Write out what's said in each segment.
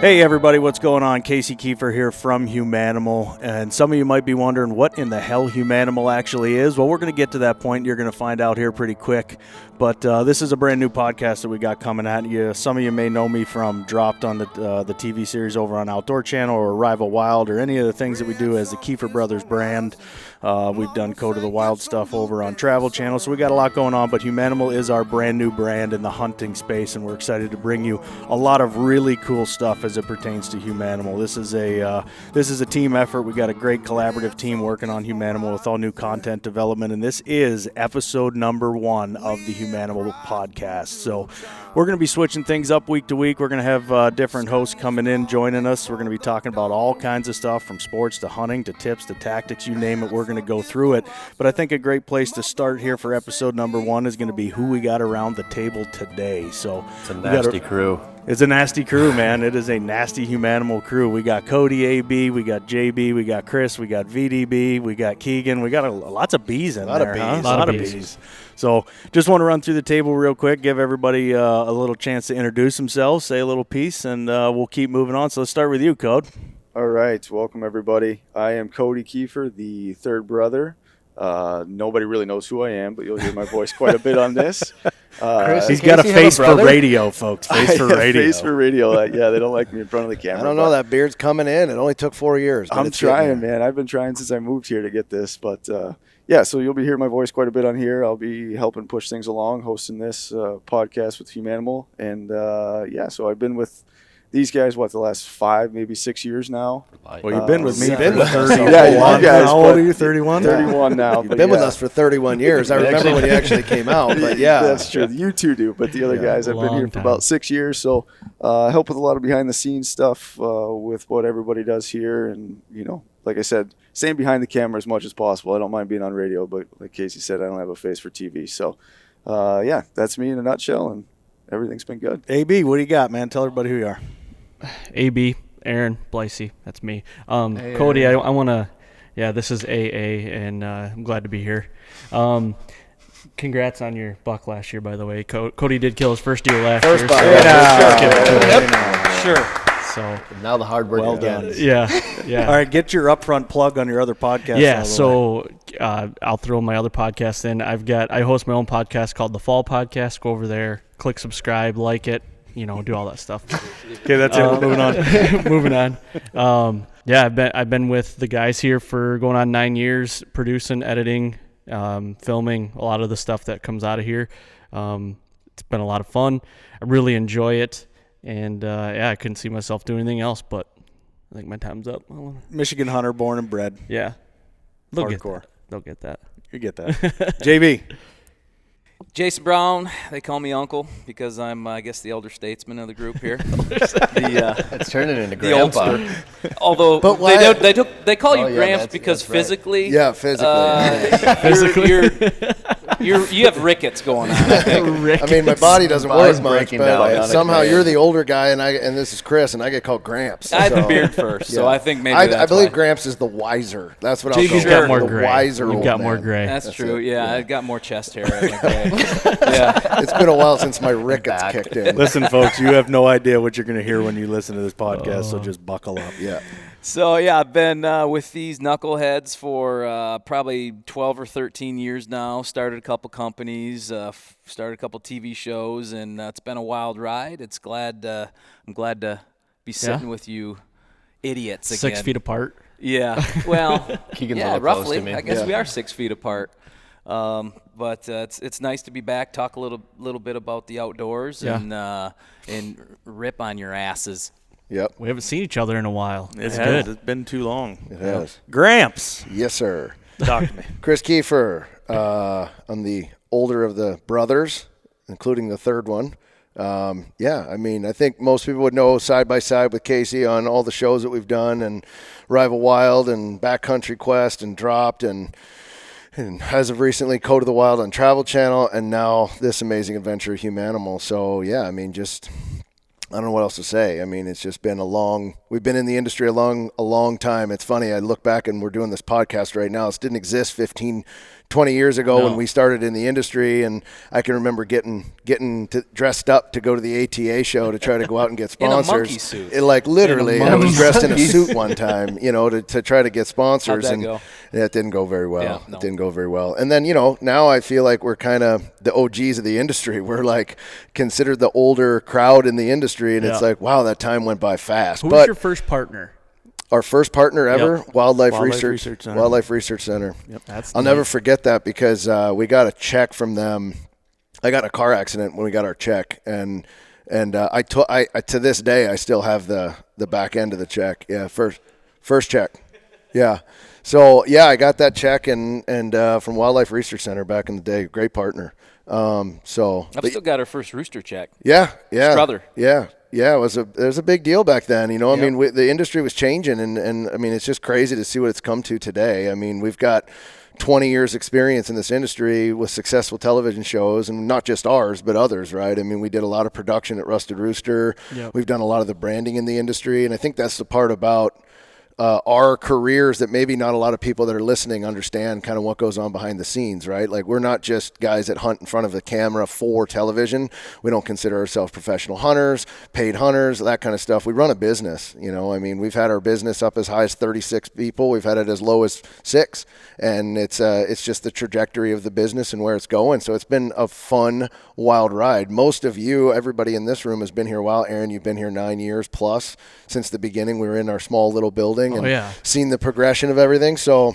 Hey everybody, what's going on? Casey Keefer here from HUMANIMAL, and some of you might be wondering what in the hell HUMANIMAL actually is. Well, we're going to get to that point. You're going to find out here pretty quick, but this is a brand new podcast that we got coming at you. Some of you may know me from Dropped on the TV series over on Outdoor Channel, or Rival Wild, or any of the things that we do as the Keefer Brothers brand. We've done Code of the Wild stuff over on Travel Channel, so we got a lot going on, but HUMANIMAL is our brand new brand in the hunting space, and we're excited to bring you a lot of really cool stuff as it pertains to HUMANIMAL. This is a team effort. We got a great collaborative team working on HUMANIMAL with all new content development, and this is episode number 1 of the HUMANIMAL podcast. So we're going to be switching things up week to week. We're going to have different hosts coming in, joining us. We're going to be talking about all kinds of stuff, from sports to hunting to tips to tactics, you name it. We're going to go through it. But I think a great place to start here for episode number 1 is going to be who we got around the table today. So it's a nasty crew. It's a nasty crew, man. It is a nasty HUMANIMAL crew. We got Cody, AB, we got JB, we got Chris, we got VDB, we got Keegan. We got lots of B's in there, huh? A lot of B's. So just want to run through the table real quick, give everybody a little chance to introduce themselves, say a little piece, and we'll keep moving on. So let's start with you, Code. All right. Welcome, everybody. I am Cody Keefer, the third brother. Nobody really knows who I am, but you'll hear my voice quite a bit on this. Chris, he's got a face for radio, folks. Face for radio. Face for radio. Yeah, they don't like me in front of the camera. I don't know. That beard's coming in. It only took 4 years. I'm trying, man. I've been trying since I moved here to get this. But, yeah, so you'll be hearing my voice quite a bit on here. I'll be helping push things along, hosting this podcast with HUMANIMAL. And, yeah, so I've been with these guys, the last 5, maybe 6 years now. Well, you've been with me for 30. Yeah, you guys. How old are you, 31? 31 now. You've been with us for 31 years. I remember when you actually came out, but yeah. That's true. You two do, but the other guys, I've been here for about 6 years. So I help with a lot of behind-the-scenes stuff with what everybody does here. And, you know, like I said, staying behind the camera as much as possible. I don't mind being on radio, but like Casey said, I don't have a face for TV. So, yeah, that's me in a nutshell, and everything's been good. AB, what do you got, man? Tell everybody who you are. AB, Aaron, Blicey, that's me. Hey, Cody, I want to, this is AA, and I'm glad to be here. Congrats on your buck last year, by the way. Cody did kill his first deer last year. Buck. Sure. So now the hard work done. Yeah. All right, get your upfront plug on your other podcast. Yeah, so I'll throw my other podcast in. I host my own podcast called The Fall Podcast. Go over there, click subscribe, like it. Do all that stuff. Okay, that's it. We're moving on. Moving on. I've been with the guys here for going on 9 years, producing, editing, filming a lot of the stuff that comes out of here. It's been a lot of fun. I really enjoy it, and I couldn't see myself doing anything else. But I think my time's up. Michigan hunter, born and bred. Yeah, Hardcore. They'll get that. You get that. JB. Jason Brown, they call me Uncle because I'm, I guess, the elder statesman of the group here. It's turning into Grandpa. The oldster. Although they call you Gramps because that's right. physically, Yeah, you have rickets going on. I think. I mean, my body doesn't work much, breaking but down. somehow you're the older guy, and this is Chris, and I get called Gramps. I had the beard first, so I think maybe that's I believe why. Gramps is the wiser. That's what I'll call You've got more the gray. wiser You've old got man. more gray. That's true. Yeah, I got more chest hair. I think. Yeah. It's been a while since my rickets kicked in. Listen, folks, you have no idea what you're going to hear when you listen to this podcast, so just buckle up. Yeah. So, I've been with these knuckleheads for probably 12 or 13 years now. Started a couple companies, started a couple TV shows, and it's been a wild ride. I'm glad to be sitting with you idiots again. 6 feet apart. Yeah. Well, Keegan's a little close roughly. to me. I guess we are 6 feet apart. But it's nice to be back, talk a little bit about the outdoors, and rip on your asses. Yep. We haven't seen each other in a while. It's good. It's been too long. It has. Gramps. Yes, sir. Talk to me. Chris Keefer. I'm the older of the brothers, including the third one. I mean, I think most people would know side by side with Casey on all the shows that we've done, and Rival Wild and Backcountry Quest and Dropped, and as of recently, Code of the Wild on Travel Channel, and now this amazing adventure, HUMANIMAL. So, I mean, I don't know what else to say. I mean, it's just been we've been in the industry a long time. It's funny, I look back and we're doing this podcast right now. This didn't exist 15, 20 years ago when we started in the industry, and I can remember getting dressed up to go to the ATA show to try to go out and get sponsors. In a monkey suit. Literally, I was dressed in a suit one time, to try to get sponsors. How'd that go? It didn't go very well. Yeah, no. It didn't go very well. And then, now I feel like we're kind of the OGs of the industry. We're like considered the older crowd in the industry, and it's like, wow, that time went by fast. Who was your first partner? Our first partner ever, Yep. Wildlife Research Center. Wildlife Research Center. Yep. I'll never forget that because we got a check from them. I got in a car accident when we got our check, and I to this day I still have the back end of the check. Yeah, first check. Yeah. So yeah, I got that check and from Wildlife Research Center back in the day. Great partner. I've still got our first rooster check. Yeah. His brother. Yeah, it was a big deal back then. I mean, the industry was changing, and I mean, it's just crazy to see what it's come to today. I mean, we've got 20 years experience in this industry with successful television shows, and not just ours, but others, right? I mean, we did a lot of production at Rusted Rooster. Yep. We've done a lot of the branding in the industry, and I think that's the part about our careers that maybe not a lot of people that are listening understand kind of what goes on behind the scenes, right? Like, we're not just guys that hunt in front of the camera for television. We don't consider ourselves professional hunters, paid hunters, that kind of stuff. We run a business, I mean, we've had our business up as high as 36 people. We've had it as low as 6, and it's just the trajectory of the business and where it's going. So it's been a fun, wild ride. Most of you, everybody in this room has been here a while. Aaron, you've been here 9 years plus since the beginning. We were in our small little building. And seen the progression of everything. So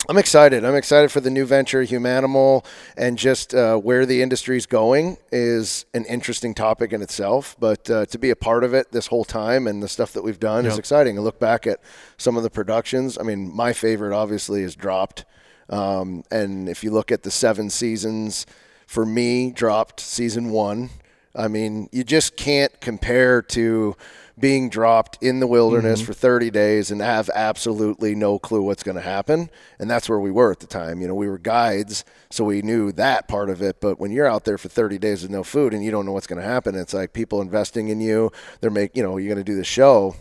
I'm excited. I'm excited for the new venture, HUMANIMAL, and just where the industry's going is an interesting topic in itself. But to be a part of it this whole time and the stuff that we've done is exciting. And look back at some of the productions. I mean, my favorite obviously is Dropped. And if you look at the 7 seasons, for me, Dropped season 1. I mean, you just can't compare to being dropped in the wilderness for 30 days and have absolutely no clue what's going to happen. And that's where we were at the time. We were guides, so we knew that part of it. But when you're out there for 30 days with no food and you don't know what's going to happen, it's like people investing in you. They're you're going to do the show.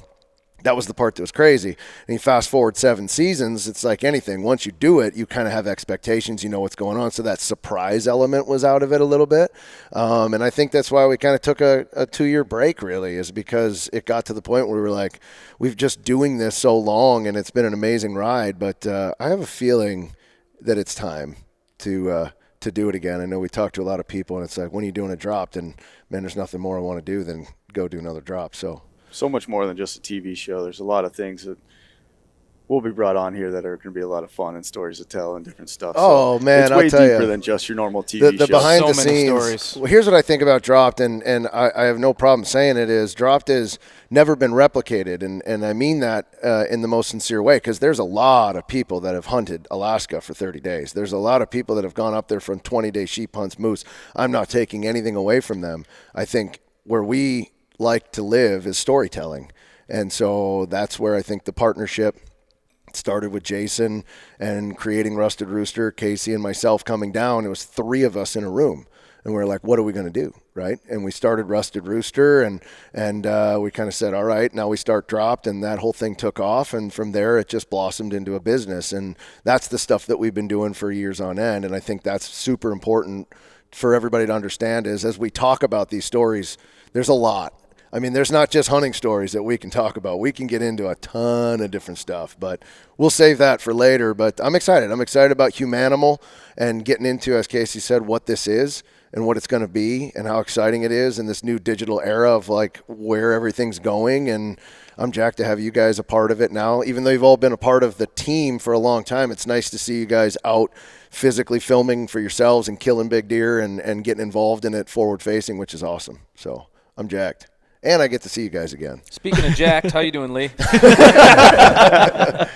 That was the part that was crazy. And you fast forward 7 seasons, it's like anything. Once you do it, you kind of have expectations, you know what's going on. So that surprise element was out of it a little bit. And I think that's why we kind of took a 2-year break, really, is because it got to the point where we were like, we've just doing this so long and it's been an amazing ride. But I have a feeling that it's time to do it again. I know we talked to a lot of people and it's like, when are you doing a drop? And man, there's nothing more I want to do than go do another drop. So much more than just a TV show. There's a lot of things that will be brought on here that are going to be a lot of fun and stories to tell and different stuff. Oh, so man, it's I'll way tell deeper you. than just your normal TV the show. behind So the many scenes. stories. Well, here's what I think about Dropped, and I have no problem saying it is Dropped has never been replicated, and I mean that in the most sincere way, because there's a lot of people that have hunted Alaska for 30 days. There's a lot of people that have gone up there from 20-day sheep hunts, moose. I'm not taking anything away from them. I think where we like to live is storytelling. And so that's where I think the partnership started with Jason and creating Rusted Rooster, Casey and myself coming down. It was 3 of us in a room. And we were like, what are we going to do, right? And we started Rusted Rooster, and we kind of said, all right, now we start Dropped, and that whole thing took off. And from there, it just blossomed into a business. And that's the stuff that we've been doing for years on end. And I think that's super important for everybody to understand is as we talk about these stories, there's a lot. I mean, there's not just hunting stories that we can talk about. We can get into a ton of different stuff, but we'll save that for later. But I'm excited. I'm excited about HUMANIMAL and getting into, as Casey said, what this is and what it's going to be and how exciting it is in this new digital era of like where everything's going. And I'm jacked to have you guys a part of it now. Even though you've all been a part of the team for a long time, it's nice to see you guys out physically filming for yourselves and killing big deer and getting involved in it forward facing, which is awesome. So I'm jacked. And I get to see you guys again. Speaking of jacked, how you doing, Lee? I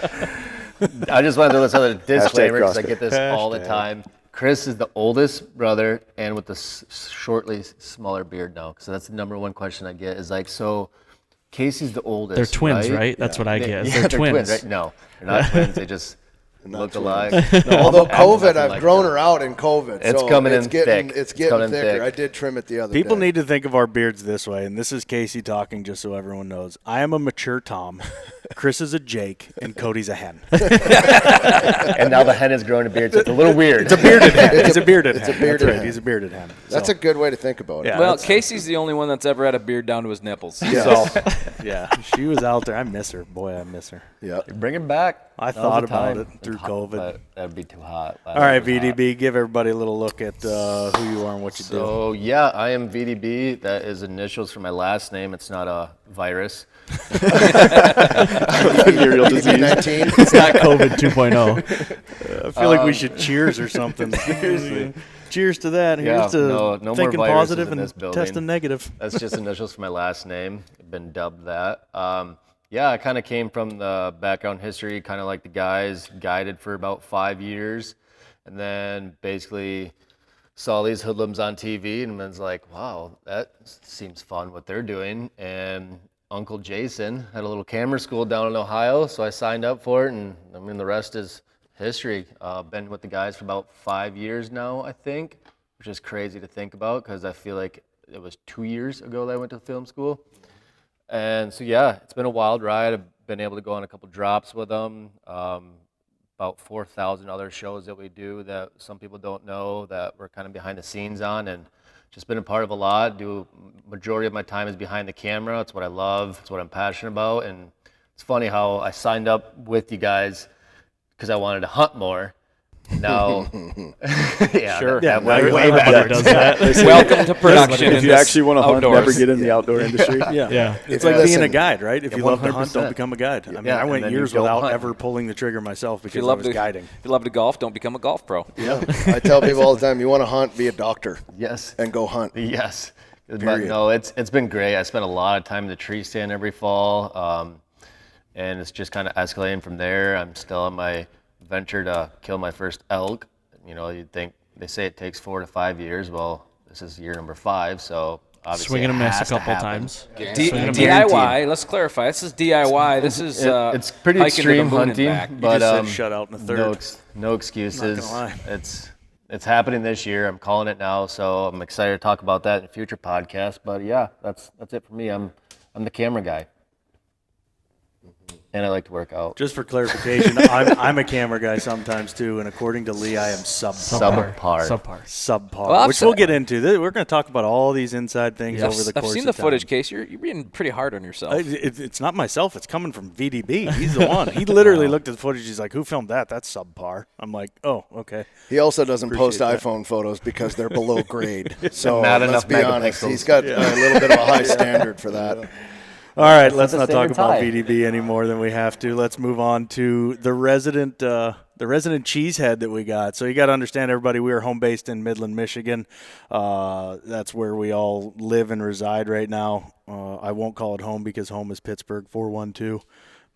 just wanted to throw this other disclaimer because I get this all the time. Chris is the oldest brother and with the shortly smaller beard now. So that's the number one question I get is like, so Casey's the oldest. They're twins, right? That's what I get. They're twins. Right? No, they're not twins. They just look alike. No, although COVID, I've grown her out in COVID. It's so coming in getting, thick. It's getting thicker. Thick. I did trim it the other People day. need to think of our beards this way, and this is Casey talking just so everyone knows. I am a mature Tom. Chris is a Jake and Cody's a hen. And now the hen has grown a beard, so it's a little weird. It's a bearded hen. He's a bearded hen. It's a bearded That's right. hen. He's a bearded hen. That's So, a good way to think about it. Yeah. Well, that's- Casey's the only one that's ever had a beard down to his nipples. So, yeah, she was out there. I miss her. Boy, I miss her. Yeah. Bring him back. I Now's thought the about time. it through Hot, COVID. but that'd be too hot. All right, VDB, give everybody a little look at who you are and what you do. So yeah, I am VDB. That is initials for my last name. It's not a virus. Venereal disease. 19. It's not COVID 2.0. I feel like we should cheers or something. Seriously. Cheers to that. Here's Yeah, to no more thinking viruses positive in and this building. testing negative. That's just initials for my last name. I've been dubbed that. Yeah, I kind of came from the background history, kind of like the guys, guided for about 5 years, and then basically saw these hoodlums on TV and was like, wow, that seems fun what they're doing. And Uncle Jason had a little camera school down in Ohio, so I signed up for it, and I mean, the rest is history. Been with the guys for about 5 years now, I think, which is crazy to think about because I feel like it was 2 years ago that I went to film school. And so, yeah, it's been a wild ride. I've been able to go on a couple drops with them, about 4,000 other shows that we do that some people don't know that we're kind of behind the scenes on, and just been a part of a lot. Majority of my time is behind the camera. It's what I love. It's what I'm passionate about. And it's funny how I signed up with you guys because I wanted to hunt more. Now, yeah, Sure. that Yeah, way Everybody better. does that. Welcome to production. If you actually want to hunt, outdoors. never get in the outdoor industry. Yeah. It's Yeah, like being listen. a guide, right? If Yeah, you love to hunt, 100%. don't become a guide. I mean, Yeah, I and went then you years go without hunt. ever pulling the trigger myself If you because I love was to guiding. if you love to golf, don't become a golf pro. Yeah. I tell people all the time, you want to hunt, be a doctor Yes. and go hunt. Yes. But Period. no, it's been great. I spent a lot of time in the tree stand every fall, and it's just kind of escalating from there. I'm still on my venture to kill my first elk. You know, you'd think they say it takes 4 to 5 years. Well, this is year number 5, so obviously Swing and a it miss a has to couple happen. times. DIY. Let's clarify. This is DIY. This is It's pretty hiking to the extreme moon and hunting, back. You but just said shut out in the third. no excuses. lie. It's happening this year. I'm calling it now, so I'm excited to talk about that in a future podcast. But yeah, that's it for me. I'm the camera guy, and I like to work out. Just for clarification, I'm a camera guy sometimes too, and according to Lee, I am subpar. Subpar. Well, Which we'll get into. We're going to talk about all these inside things over the course I've seen of the footage, time. Case. You're being pretty hard on yourself. It's not myself. It's coming from VDB. He's the one. He literally looked at the footage. He's like, "Who filmed that? That's subpar." I'm like, "Oh, okay." He also doesn't post Appreciate that. iPhone photos because they're below grade. So Not let's enough be honest, megapixels. he's got a little bit of a high standard for that. All right, let's the not talk standard about tie. VDB any more than we have to. Let's move on to the resident cheesehead that we got. So you got to understand, everybody, we are home based in Midland, Michigan. That's where we all live and reside right now. I won't call it home because home is Pittsburgh 412.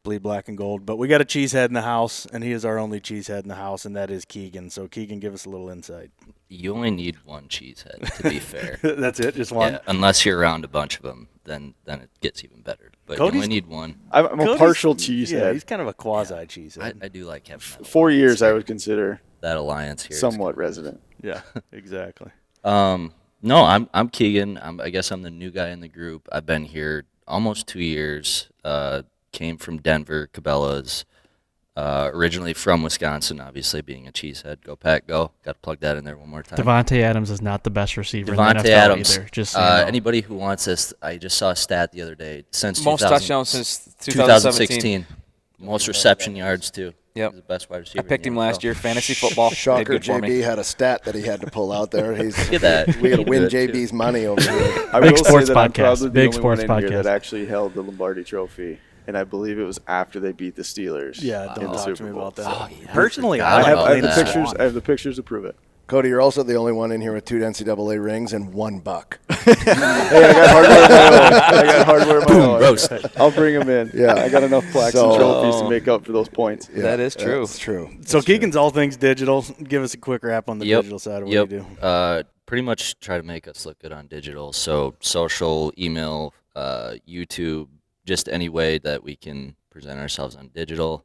Bleed black and gold. But we got a cheesehead in the house, and he is our only cheesehead in the house, and that is Keegan. So Keegan, give us a little insight. You only need one cheesehead, to be fair. That's it, just one. Yeah, unless you're around a bunch of them, then it gets even better. But Cody's- you only need one. I'm a Cody's- partial Yeah, cheesehead. he's kind of a quasi cheesehead. I do like having that 4 alliance years, I here. would consider That alliance here. is somewhat resident. Yeah, exactly. No, I'm Keegan. I guess I'm the new guy in the group. I've been here almost 2 years. Came from Denver, Cabela's. Originally from Wisconsin, obviously being a cheesehead. Go Pack, go! Got to plug that in there one more time. Devontae Adams is not the best receiver in the Devontae NFL Adams. either. Just so you know. Anybody who wants this, I just saw a stat the other day. Since Most 2000 touchdowns since 2017. 2016. Most reception yards too. Yep. He's the best wide receiver. I picked in him the last NFL. year, fantasy football. Did Shocker, good for me. JB had a stat that he had to pull out there. He's, Look at that. we got to You win do it, too. JB's money over here. I Big will sports say that I'm podcast. probably the Big only sports one in here podcast. that actually held the Lombardi Trophy, and I believe it was after they beat the Steelers. Yeah, in don't the talk Super to me Bowl. about that. Oh, yeah. Personally, I I have, about I have the that. pictures. I have the pictures to prove it. Cody, you're also the only one in here with 2 NCAA rings and $1. Hey, I got hardware of my own. I got hardware of my own. Roast. I'll bring them in. Yeah. I got enough plaques So- and trophies to make up for those points. That is true. That's true. So Keegan's all things digital. Give us a quick wrap on the digital side of what you do. Pretty much try to make us look good on digital. So social, email, YouTube, just any way that we can present ourselves on digital.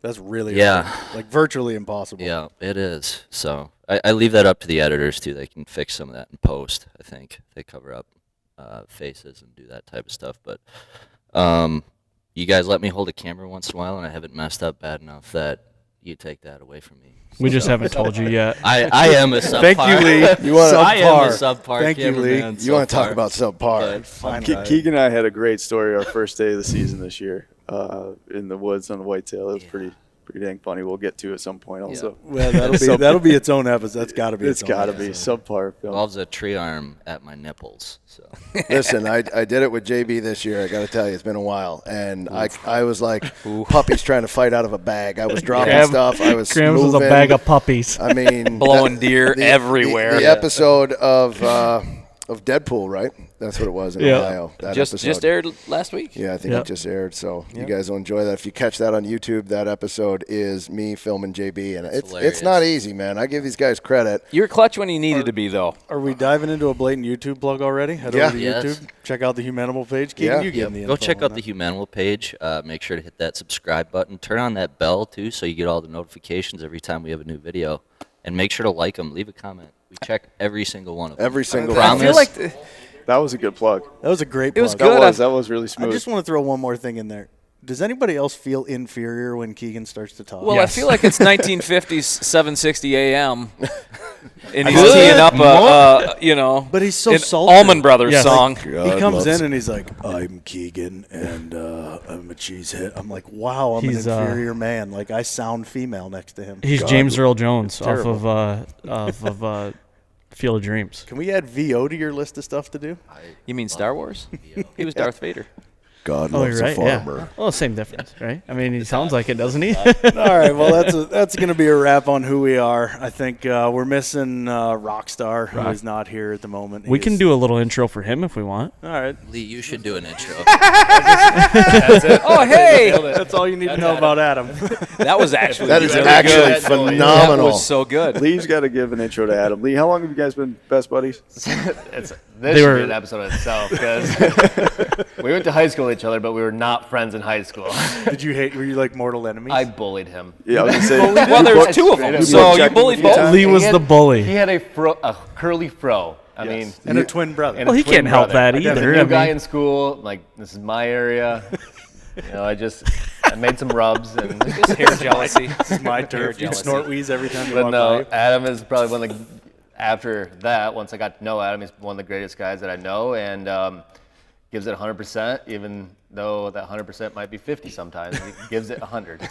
That's really Yeah. hard. Like virtually impossible. Yeah, it is. So I leave that up to the editors too. They can fix some of that in post. I think they cover up faces and do that type of stuff. But you guys let me hold a camera once in a while, and I haven't messed up bad enough that you take that away from me. We just haven't told you yet. I am a subpar. Thank you, Lee. I am a subpar. Thank you, Lee. cameraman You want to so talk far. about subpar? Fine. Keegan and I had a great story our first day of the season this year in the woods on the whitetail. It was pretty dang funny. We'll get to at some point also. Well, that'll be its own episode. That's got to be. It's got to be subpar film. Involves a tree arm at my nipples. So Listen, I did it with JB this year. I got to tell you, it's been a while, and I was like puppies trying to fight out of a bag. I was dropping stuff. I was Grams moving. was a bag of puppies. I mean, Blowing deer everywhere. The episode of Deadpool, right? That's what it was in Ohio. That just episode. aired last week. Yeah, I think it just aired. So you guys will enjoy that. If you catch that on YouTube, that episode is me filming JB, and it's not easy, man. I give these guys credit. You were clutch when you needed to be, though. Are we diving into a blatant YouTube plug already? Head over to YouTube. Check out the Humanimal page. Keegan, you give me the go info check on out that. the Humanimal page. Make sure to hit that subscribe button. Turn on that bell too, so you get all the notifications every time we have a new video. And make sure to like them. Leave a comment. We check every single one of them. Every single I one. feel like That was a good plug. That was a great plug. was good. That was really smooth. I just want to throw one more thing in there. Does anybody else feel inferior when Keegan starts to talk? Well, Yes. I feel like it's 1950s 760 AM, and he's teeing up But he's so an sultry. Allman Brothers Yes. song. He comes in and he's like, "I'm Keegan, and I'm a cheesehead." I'm like, "Wow, I'm He's, an inferior man." Like I sound female next to him. He's James Earl Jones off terrible. of Field of Dreams. Can we add VO to your list of stuff to do? You mean Star Wars? He was Darth Vader. God Oh, loves you're a right. farmer. Yeah. Well, same difference, right? I mean, he sounds like it, doesn't he? All right, well that's going to be a wrap on who we are. I think we're missing Rockstar, who is not here at the moment. We can do a little intro for him if we want. All right, Lee, you should do an intro. Oh, hey! that's all you need to know about Adam. That was actually That is really actually good. That phenomenal. was so good. Lee's got to give an intro to Adam. Lee, how long have you guys been best buddies? This They should were- be an episode in itself because we went to high school with each other, but we were not friends in high school. Were you like mortal enemies? I bullied him. Yeah, I was gonna say. Well, there's two of them, so you bullied both. Lee was He the had- bully. He had a curly fro. I mean, and a twin brother. and Well, a he twin can't help brother. that I was either. a new I guy mean- in school. Like, this is my area. I made some rubs and. Hair jealousy. This is my turf. You jealousy. snort wheeze every time you But walk no, by. Adam is probably one of the. After that, once I got to know Adam, he's one of the greatest guys that I know, and gives it 100%, even though that 100% might be 50 sometimes. He gives it 100.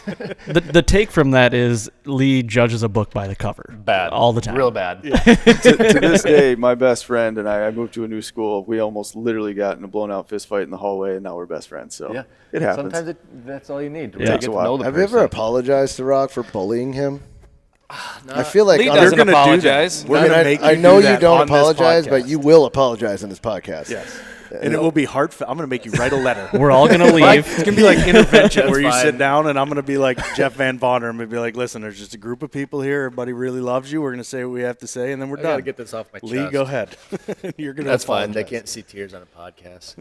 The take from that is Lee judges a book by the cover. Bad. All the time. Real bad. To this day, my best friend and I moved to a new school. We almost literally got in a blown-out fist fight in the hallway, and now we're best friends. So Yeah. it happens. Sometimes that's all you need to Yeah. really Takes get a to while. know the Have you person. ever apologized to Rock for bullying him? I feel like Lee on- doesn't gonna do that. apologize. We're I mean, gonna make I you know do you that don't on this apologize, but podcast. you will apologize on this podcast. Yes. And it will be heartfelt. I'm going to make you write a letter. We're all gonna It's leave. going to be like intervention where you fine. sit down and I'm going to be like Jeff Van Bonner. I'm going to be like, listen, there's just a group of people here. Everybody really loves you. We're going to say what we have to say, and then we're I done. gotta get this off my Lee, chest. go ahead. You're going to That's fine. They can't see tears on a podcast.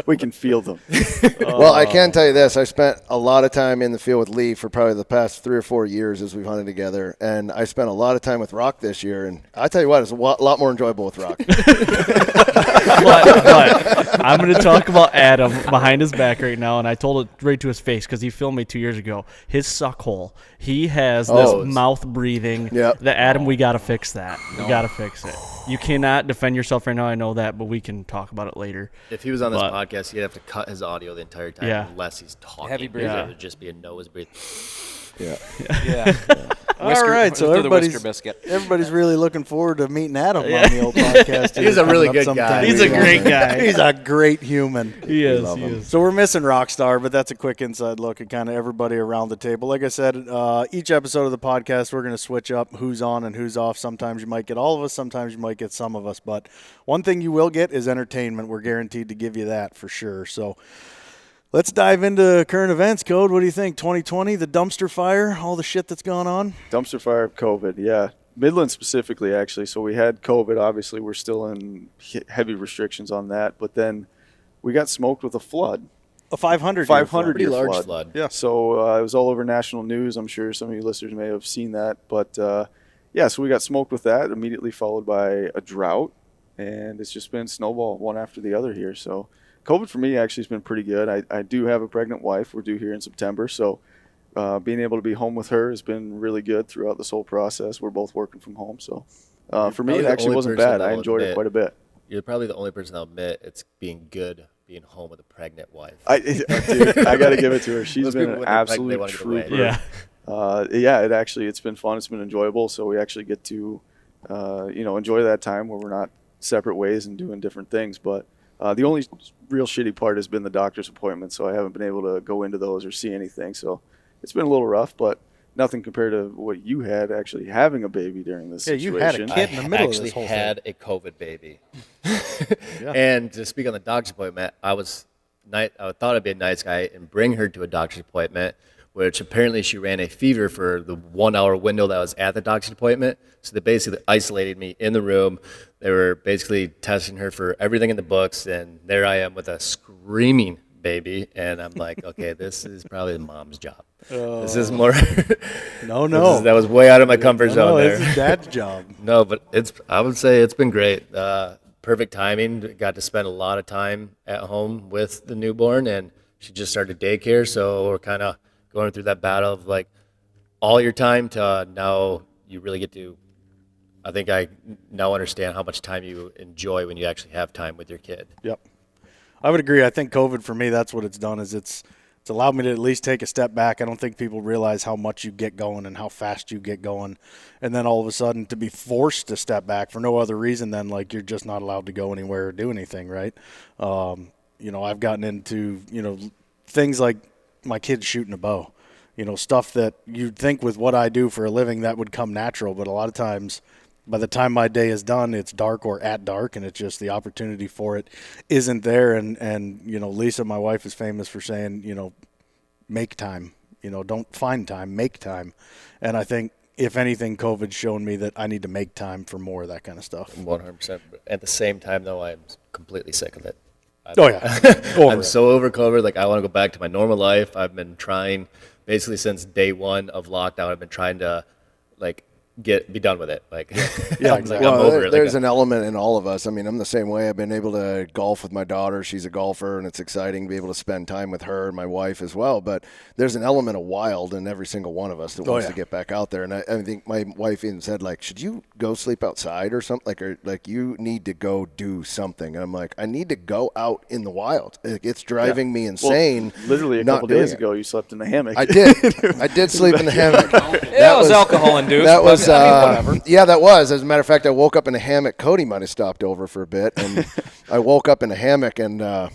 We can feel them. Well, I can tell you this. I spent a lot of time in the field with Lee for probably the past 3 or 4 years as we've hunted together. And I spent a lot of time with Rock this year. And I tell you what, it's a lot more enjoyable with Rock. but I'm going to talk about Adam behind his back right now, and I told it right to his face because he filmed me 2 years ago. His suck hole. He has Oh. this mouth breathing. Yep. The Adam, we got to fix that. We got to fix it. You cannot defend yourself right now. I know that, but we can talk about it later. If he was on this But- podcast, he'd have to cut his audio the entire time Yeah. unless he's talking. Heavy because breathing. It would just be a nose breathe. Yeah. Yeah. All right, so do the whisker everybody's biscuit. really looking forward to meeting Adam on the old podcast. He's a really Coming up good sometime. guy. He's a great guy. He's a great human. He is. He is. So we're missing Rockstar, but that's a quick inside look at kind of everybody around the table. Like I said, each episode of the podcast, we're going to switch up who's on and who's off. Sometimes you might get all of us, sometimes you might get some of us. But one thing you will get is entertainment. We're guaranteed to give you that for sure. So let's dive into current events. Code, what do you think? 2020, the dumpster fire, all the shit that's gone on? Dumpster fire, COVID, yeah. Midland specifically, actually. So we had COVID. Obviously, we're still in heavy restrictions on that. But then we got smoked with a flood. A 500 500 Pretty year large flood. flood. Yeah. So it was all over national news. I'm sure some of you listeners may have seen that. But yeah, so we got smoked with that, immediately followed by a drought. And it's just been snowball one after the other here. So COVID for me actually has been pretty good. I do have a pregnant wife. We're due here in September, so being able to be home with her has been really good throughout this whole process. We're both working from home, so for me it actually wasn't bad. I enjoyed it quite a bit. You're probably the only person that'll admit it's being good being home with a pregnant wife. Dude, I got to give it to her. She's been an absolute trooper. Yeah. It's been fun. It's been enjoyable. So we actually get to, enjoy that time where we're not separate ways and doing different things. But the only real shitty part has been the doctor's appointment. So I haven't been able to go into those or see anything. So it's been a little rough, but nothing compared to what you had actually having a baby during this situation. You had a kid in the middle of this whole thing. I actually had a COVID baby. And to speak on the doctor's appointment, I thought I'd be a nice guy and bring her to a doctor's appointment, which apparently she ran a fever for the 1 hour window that was at the doctor's appointment. So they basically isolated me in the room. They were basically testing her for everything in the books, and there I am with a screaming baby, and I'm like, okay, this is probably the mom's job. This is more. No. That was way out of my comfort zone there. This is dad's job. No, but I would say it's been great. Perfect timing. Got to spend a lot of time at home with the newborn, and she just started daycare, so we're kind of going through that battle of like all your time to now you really get to. I think I now understand how much time you enjoy when you actually have time with your kid. Yep. I would agree. I think COVID for me, that's what it's done, is it's allowed me to at least take a step back. I don't think people realize how much you get going and how fast you get going. And then all of a sudden to be forced to step back for no other reason than like you're just not allowed to go anywhere or do anything, right? I've gotten into, things like my kids shooting a bow, stuff that you'd think with what I do for a living that would come natural. But a lot of times by the time my day is done, it's dark or at dark, and it's just the opportunity for it isn't there. And Lisa, my wife, is famous for saying, make time. Don't find time, make time. And I think, if anything, COVID's shown me that I need to make time for more of that kind of stuff. 100%. At the same time, though, I'm completely sick of it. I'm so over COVID. Like, I want to go back to my normal life. I've been trying, basically since day one of lockdown, I've been trying to, be done with it. I'm over it. There's an element in all of us. I mean, I'm the same way. I've been able to golf with my daughter. She's a golfer, and it's exciting to be able to spend time with her and my wife as well. But there's an element of wild in every single one of us that wants to get back out there. And I think my wife even said, should you go sleep outside or something? Or you need to go do something. And I'm like, I need to go out in the wild. It's driving me insane. Well, literally a couple days ago, you slept in a hammock. I did. I did sleep in the hammock. That was alcohol induced. That was. Yeah, that was. As a matter of fact, I woke up in a hammock. Cody might have stopped over for a bit, and I woke up in a hammock, and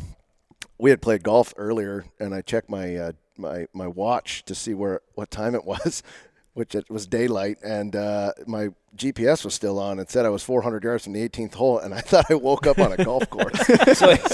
we had played golf earlier, and I checked my my watch to see what time it was, which it was daylight, and my GPS was still on. It said I was 400 yards from the 18th hole, and I thought I woke up on a golf course.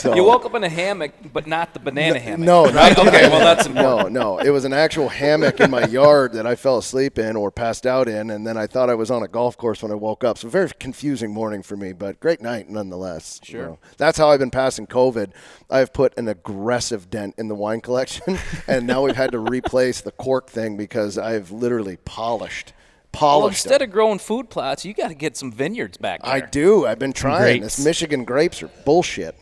So you woke up in a hammock, but not the banana hammock. No, right? Okay, well, that's important. No. It was an actual hammock in my yard that I fell asleep in or passed out in, and then I thought I was on a golf course when I woke up. So very confusing morning for me, but great night nonetheless. Sure. That's how I've been passing COVID. I've put an aggressive dent in the wine collection, and now we've had to replace the cork thing because I've literally polished. Well, instead of growing food plots, you got to get some vineyards back there. I do. I've been trying. Grapes. This Michigan grapes are bullshit.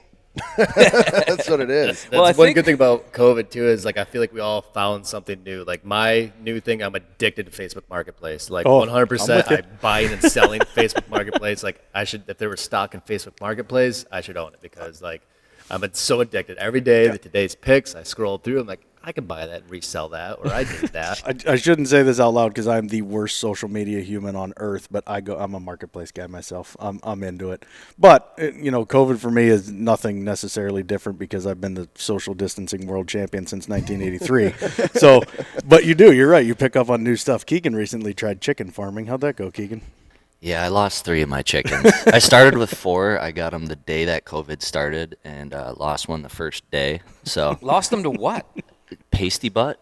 That's what it is. That's one good thing about COVID too is I feel like we all found something new. My new thing, I'm addicted to Facebook Marketplace. 100%, I'm buying and selling Facebook Marketplace. I should, if there was stock in Facebook Marketplace, I should own it because I'm so addicted. Every day, today's picks, I scroll through. I'm like, I could buy that and resell that, or I did that. I shouldn't say this out loud because I'm the worst social media human on earth, but I'm a marketplace guy myself. I'm into it. But, COVID for me is nothing necessarily different because I've been the social distancing world champion since 1983. But you're right. You pick up on new stuff. Keegan recently tried chicken farming. How'd that go, Keegan? Yeah, I lost 3 of my chickens. I started with 4. I got them the day that COVID started and lost one the first day. So Lost them to what? Pasty butt.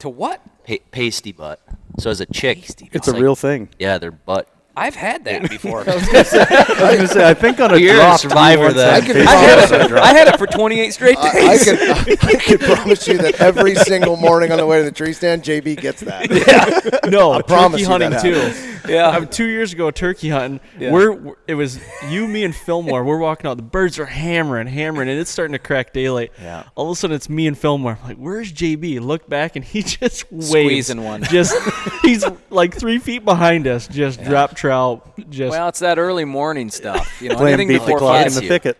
To what? Pasty butt. So as a chick, It's a real thing. yeah, their butt. I've had that before. I was going to say, I think on a You're a drop. survivor then. I had it for 28 straight days. I can promise you that every single morning on the way to the tree stand, JB gets that. No, I promise turkey you that hunting too. happens. Yeah. 2 years ago turkey hunting. Yeah. It was you, me, and Fillmore. We're walking out. The birds are hammering, and it's starting to crack daylight. Yeah. All of a sudden, it's me and Fillmore. I'm like, where's JB? Look back, and he just waves. Squeezing one. He's like 3 feet behind us. Just drop trout. Well, it's that early morning stuff. You know, Playing anything beat the before clock in 5. the thicket.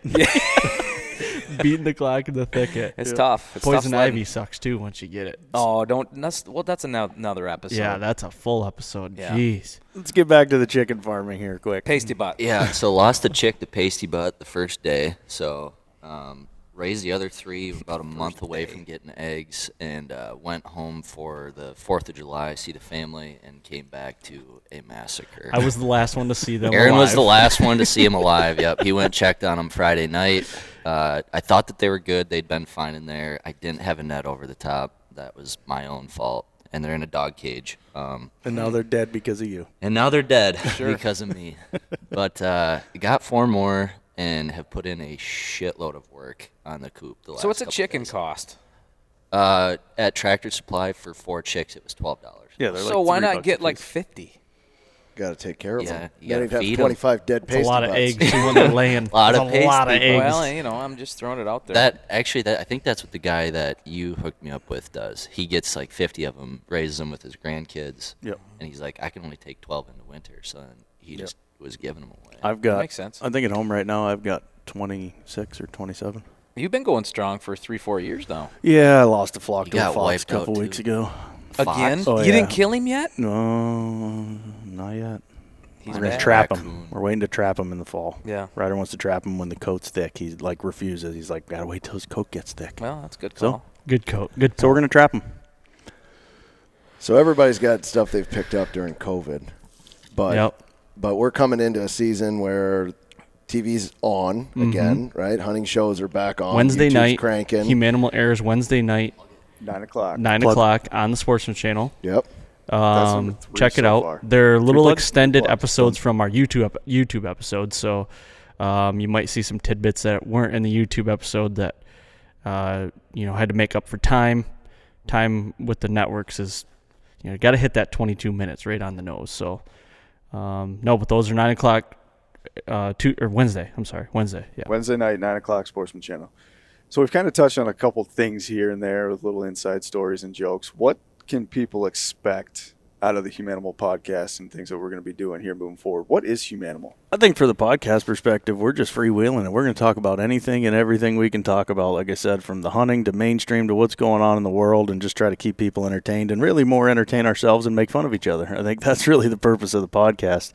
beating the clock in the thicket. It's tough. It's Poison tough sledding. ivy sucks too once you get it. Oh, don't. That's another episode. Yeah, that's a full episode. Yeah. Jeez. Let's get back to the chicken farming here quick. Pasty butt. Yeah, so lost the chick to pasty butt the first day. So raised the other 3 about a month away from getting eggs, and went home for the 4th of July, see the family, and came back to a massacre. I was the last one to see them Aaron alive. was the last one to see him alive. Yep, he went and checked on them Friday night. I thought that they were good. They'd been fine in there. I didn't have a net over the top. That was my own fault. And they're in a dog cage. And now they're dead because of you. And now they're dead because of me. But got 4 more and have put in a shitload of work on the coop. So what's a chicken cost? At Tractor Supply for 4 chicks, it was $12. Yeah, they're So like why $3 not get a like piece. 50? Got to take care of Yeah, them. you Then gotta you'd have feed 'em. 25 dead It's a pasty lot of butts. eggs too when they're laying. Lot of It's a lot of pasty eggs. Well, I'm just throwing it out there. That I think that's what the guy that you hooked me up with does. He gets like 50 of them, raises them with his grandkids. Yep. And he's like, I can only take 12 in the winter, so then he just was giving them away. I've got. Makes sense. I think at home right now I've got 26 or 27. You've been going strong for 3-4 years now. Yeah, I lost a flock You to a got fox a wiped out, couple too. weeks ago. Again? Oh, You yeah. didn't kill him yet? No, not yet. He's We're gonna bad. trap him. Raccoon. We're waiting to trap him in the fall. Yeah. Ryder wants to trap him when the coat's thick. He like refuses. He's like, gotta wait till his coat gets thick. Well, that's a good So- call. Good coat. Good. So we're gonna trap him. So everybody's got stuff they've picked up during COVID. But Yep. but we're coming into a season where TV's on again, right? Hunting shows are back on. Wednesday YouTube's night. cranking. Humanimal airs Wednesday night, 9 o'clock. 9 Plug. o'clock on the Sportsman Channel. Yep. number 3 Check it so out. far. They're little plugs? extended Plugs. episodes from our YouTube episodes. So you might see some tidbits that weren't in the YouTube episode that had to make up for time. Time with the networks is got to hit that 22 minutes right on the nose. So no, but those are 9 o'clock. Wednesday. I'm sorry, Wednesday. Yeah. Wednesday night, 9 o'clock, Sportsman Channel. So we've kind of touched on a couple things here and there with little inside stories and jokes. What can people expect out of the Humanimal podcast and things that we're going to be doing here moving forward? What is Humanimal? I think for the podcast perspective, we're just freewheeling it. We're going to talk about anything and everything we can talk about. Like I said, from the hunting to mainstream to what's going on in the world, and just try to keep people entertained and really more entertain ourselves and make fun of each other. I think that's really the purpose of the podcast.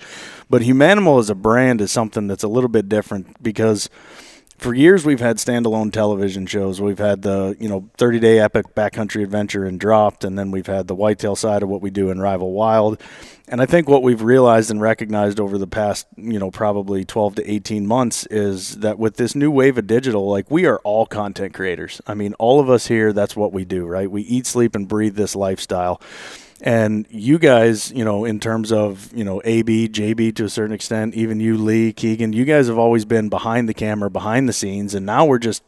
But Humanimal as a brand is something that's a little bit different because for years we've had standalone television shows. We've had the 30-day epic backcountry adventure in Dropped, and then we've had the whitetail side of what we do in Rival Wild. And I think what we've realized and recognized over the past probably 12 to 18 months is that with this new wave of digital, like, we are all content creators. I mean, all of us here, that's what we do, right? We eat, sleep, and breathe this lifestyle. And you guys, in terms of, AB, JB to a certain extent, even you, Lee, Keegan, you guys have always been behind the camera, behind the scenes, and now we're just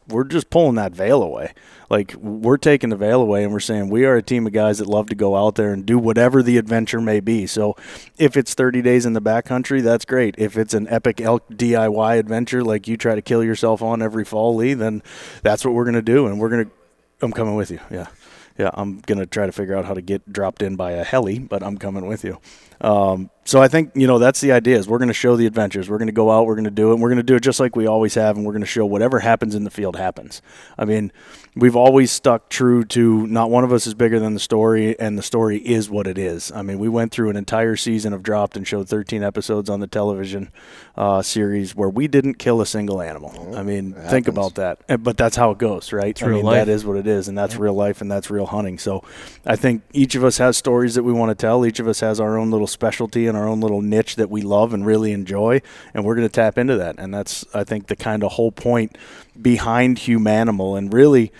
pulling that veil away. Like, we're taking the veil away, and we're saying we are a team of guys that love to go out there and do whatever the adventure may be. So if it's 30 days in the backcountry, that's great. If it's an epic elk DIY adventure like you try to kill yourself on every fall, Lee, then that's what we're going to do, and I'm coming with you, yeah. Yeah, I'm going to try to figure out how to get dropped in by a heli, but I'm coming with you. So I think, that's the idea is we're going to show the adventures. We're going to go out, we're going to do it, and we're going to do it just like we always have, and we're going to show whatever happens in the field happens. I mean, we've always stuck true to not one of us is bigger than the story, and the story is what it is. I mean, we went through an entire season of Dropped and showed 13 episodes on the television series where we didn't kill a single animal. I mean, think about that. But that's how it goes, right? It's real life. That is what it is, and that's real life, and that's real hunting. So I think each of us has stories that we want to tell. Each of us has our own little specialty and our own little niche that we love and really enjoy, and we're going to tap into that. And that's, I think, the kind of whole point behind Humanimal. And really,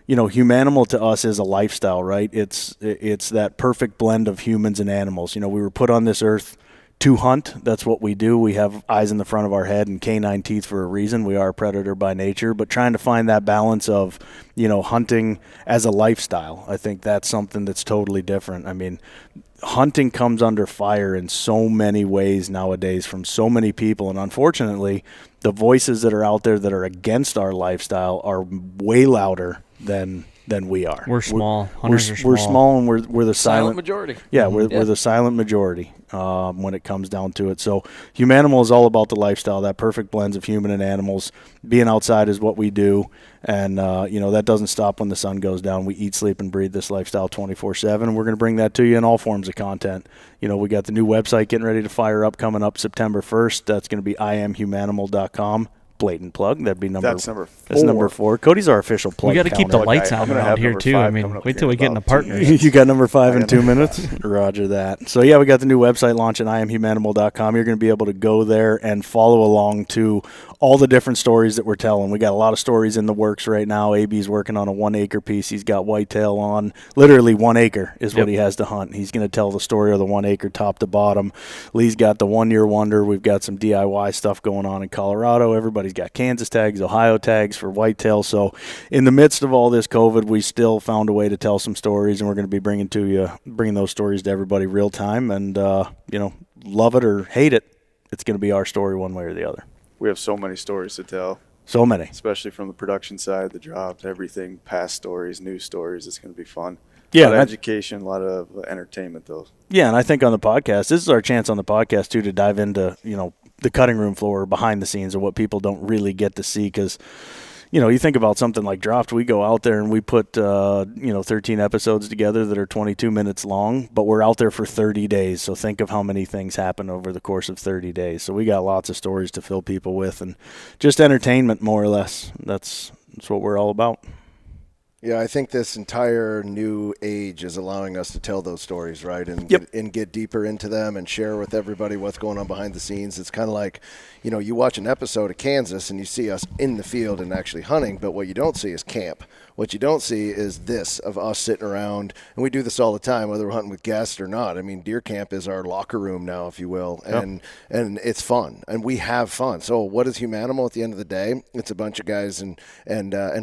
Humanimal to us is a lifestyle, right? It's that perfect blend of humans and animals. We were put on this earth to hunt. That's what we do. We have eyes in the front of our head and canine teeth for a reason. We are a predator by nature, but trying to find that balance of, hunting as a lifestyle, I think that's something that's totally different. I mean, hunting comes under fire in so many ways nowadays from so many people, and unfortunately the voices that are out there that are against our lifestyle are way louder than we are. We're small. Hunters are small. We're small, and we're the silent majority. Yeah, we're the silent majority when it comes down to it. So Humanimal is all about the lifestyle, that perfect blends of human and animals. Being outside is what we do, and that doesn't stop when the sun goes down. We eat, sleep, and breathe this lifestyle 24/7, and we're going to bring that to you in all forms of content. We got the new website getting ready to fire up coming up September 1st. That's going to be IAMHUMANIMAL.com. Blatant plug. That'd be number. That's number 4. That's number 4. Cody's our official plug. We got to keep the lights out around here too. I mean, wait till we get in a partner. You got number 5 in 2 minutes? Roger that. So yeah, we got the new website launch at IAMHumanimal.com. You're going to be able to go there and follow along to all the different stories that we're telling. We got a lot of stories in the works right now. AB's working on a 1 acre piece. He's got whitetail on literally 1 acre is what he has to hunt. He's going to tell the story of the 1 acre top to bottom. Lee's got the 1 year wonder. We've got some DIY stuff going on in Colorado. Everybody's got Kansas tags, Ohio tags for whitetail. So in the midst of all this COVID, we still found a way to tell some stories, and we're going to be bringing those stories to everybody real time. And love it or hate it, it's going to be our story one way or the other. We have so many stories to tell. So many. Especially from the production side, the drops, everything, past stories, news stories. It's going to be fun. Yeah. A lot of education, a lot of entertainment, though. Yeah, and I think on the podcast, this is our chance on the podcast, too, to dive into, the cutting room floor, behind the scenes, of what people don't really get to see, because you think about something like Dropped, we go out there and we put 13 episodes together that are 22 minutes long, but we're out there for 30 days. So think of how many things happen over the course of 30 days. So we got lots of stories to fill people with, and just entertainment, more or less. That's what we're all about. Yeah, I think this entire new age is allowing us to tell those stories, right? And get deeper into them and share with everybody what's going on behind the scenes. It's kind of like, you watch an episode of Kansas and you see us in the field and actually hunting, but what you don't see is camp. What you don't see is this of us sitting around, and we do this all the time, whether we're hunting with guests or not. I mean, deer camp is our locker room now, if you will, and it's fun, and we have fun. So what is Humanimal at the end of the day? It's a bunch of guys and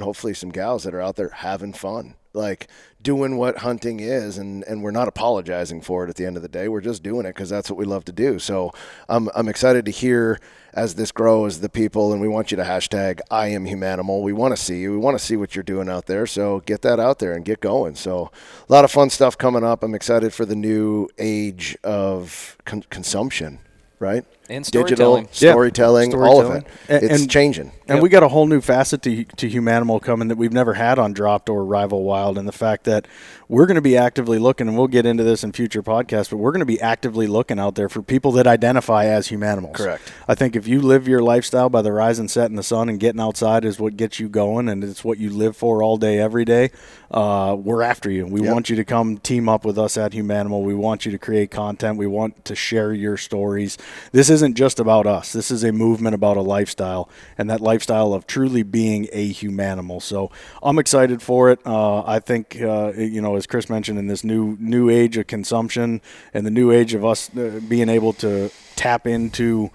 hopefully some gals that are out there having fun, like doing what hunting is, and we're not apologizing for it at the end of the day. We're just doing it because that's what we love to do. So I'm excited to hear as this grows, the people, and we want you to hashtag IAMHUMANIMAL. We want to see you. We want to see what you're doing out there. So get that out there and get going. So a lot of fun stuff coming up. I'm excited for the new age of consumption, right? And digital storytelling, all of it. It's changing. And we got a whole new facet to Humanimal coming that we've never had on Dropped or Rival Wild, and the fact that we're going to be actively looking, and we'll get into this in future podcasts, but we're going to be actively looking out there for people that identify as humanimals. Correct. I think if you live your lifestyle by the rise and set in the sun, and getting outside is what gets you going, and it's what you live for all day, every day, we're after you. We want you to come team up with us at Humanimal. We want you to create content. We want to share your stories. This isn't just about us. This is a movement about a lifestyle, and that lifestyle of truly being a humanimal. So I'm excited for it. I think, as Chris mentioned, in this new age of consumption and the new age of us being able to tap into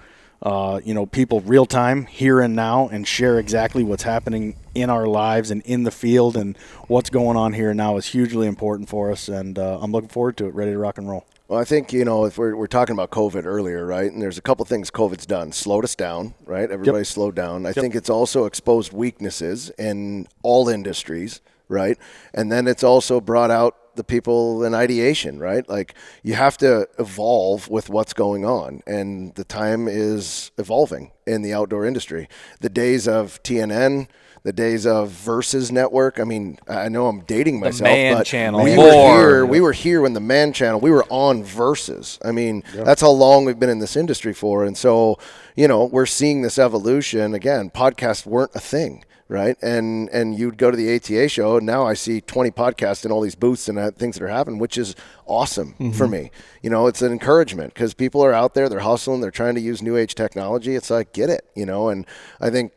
people real time, here and now, and share exactly what's happening in our lives and in the field and what's going on here and now is hugely important for us. And I'm looking forward to it, ready to rock and roll. Well, I think, if we're talking about COVID earlier, right, and there's a couple things COVID's done. Slowed us down, right? Everybody slowed down. I think it's also exposed weaknesses in all industries, right? And then it's also brought out the people in ideation, right? Like, you have to evolve with what's going on, and the time is evolving in the outdoor industry. The days of TNN, the days of Versus Network. I mean, I know I'm dating myself, but channel. We were here when the Man Channel, we were on Versus. I mean, that's how long we've been in this industry for. And so, we're seeing this evolution. Again, podcasts weren't a thing, right? And you'd go to the ATA show, and now I see 20 podcasts in all these booths and things that are happening, which is awesome for me. It's an encouragement because people are out there, they're hustling, they're trying to use new age technology. It's like, get it, and I think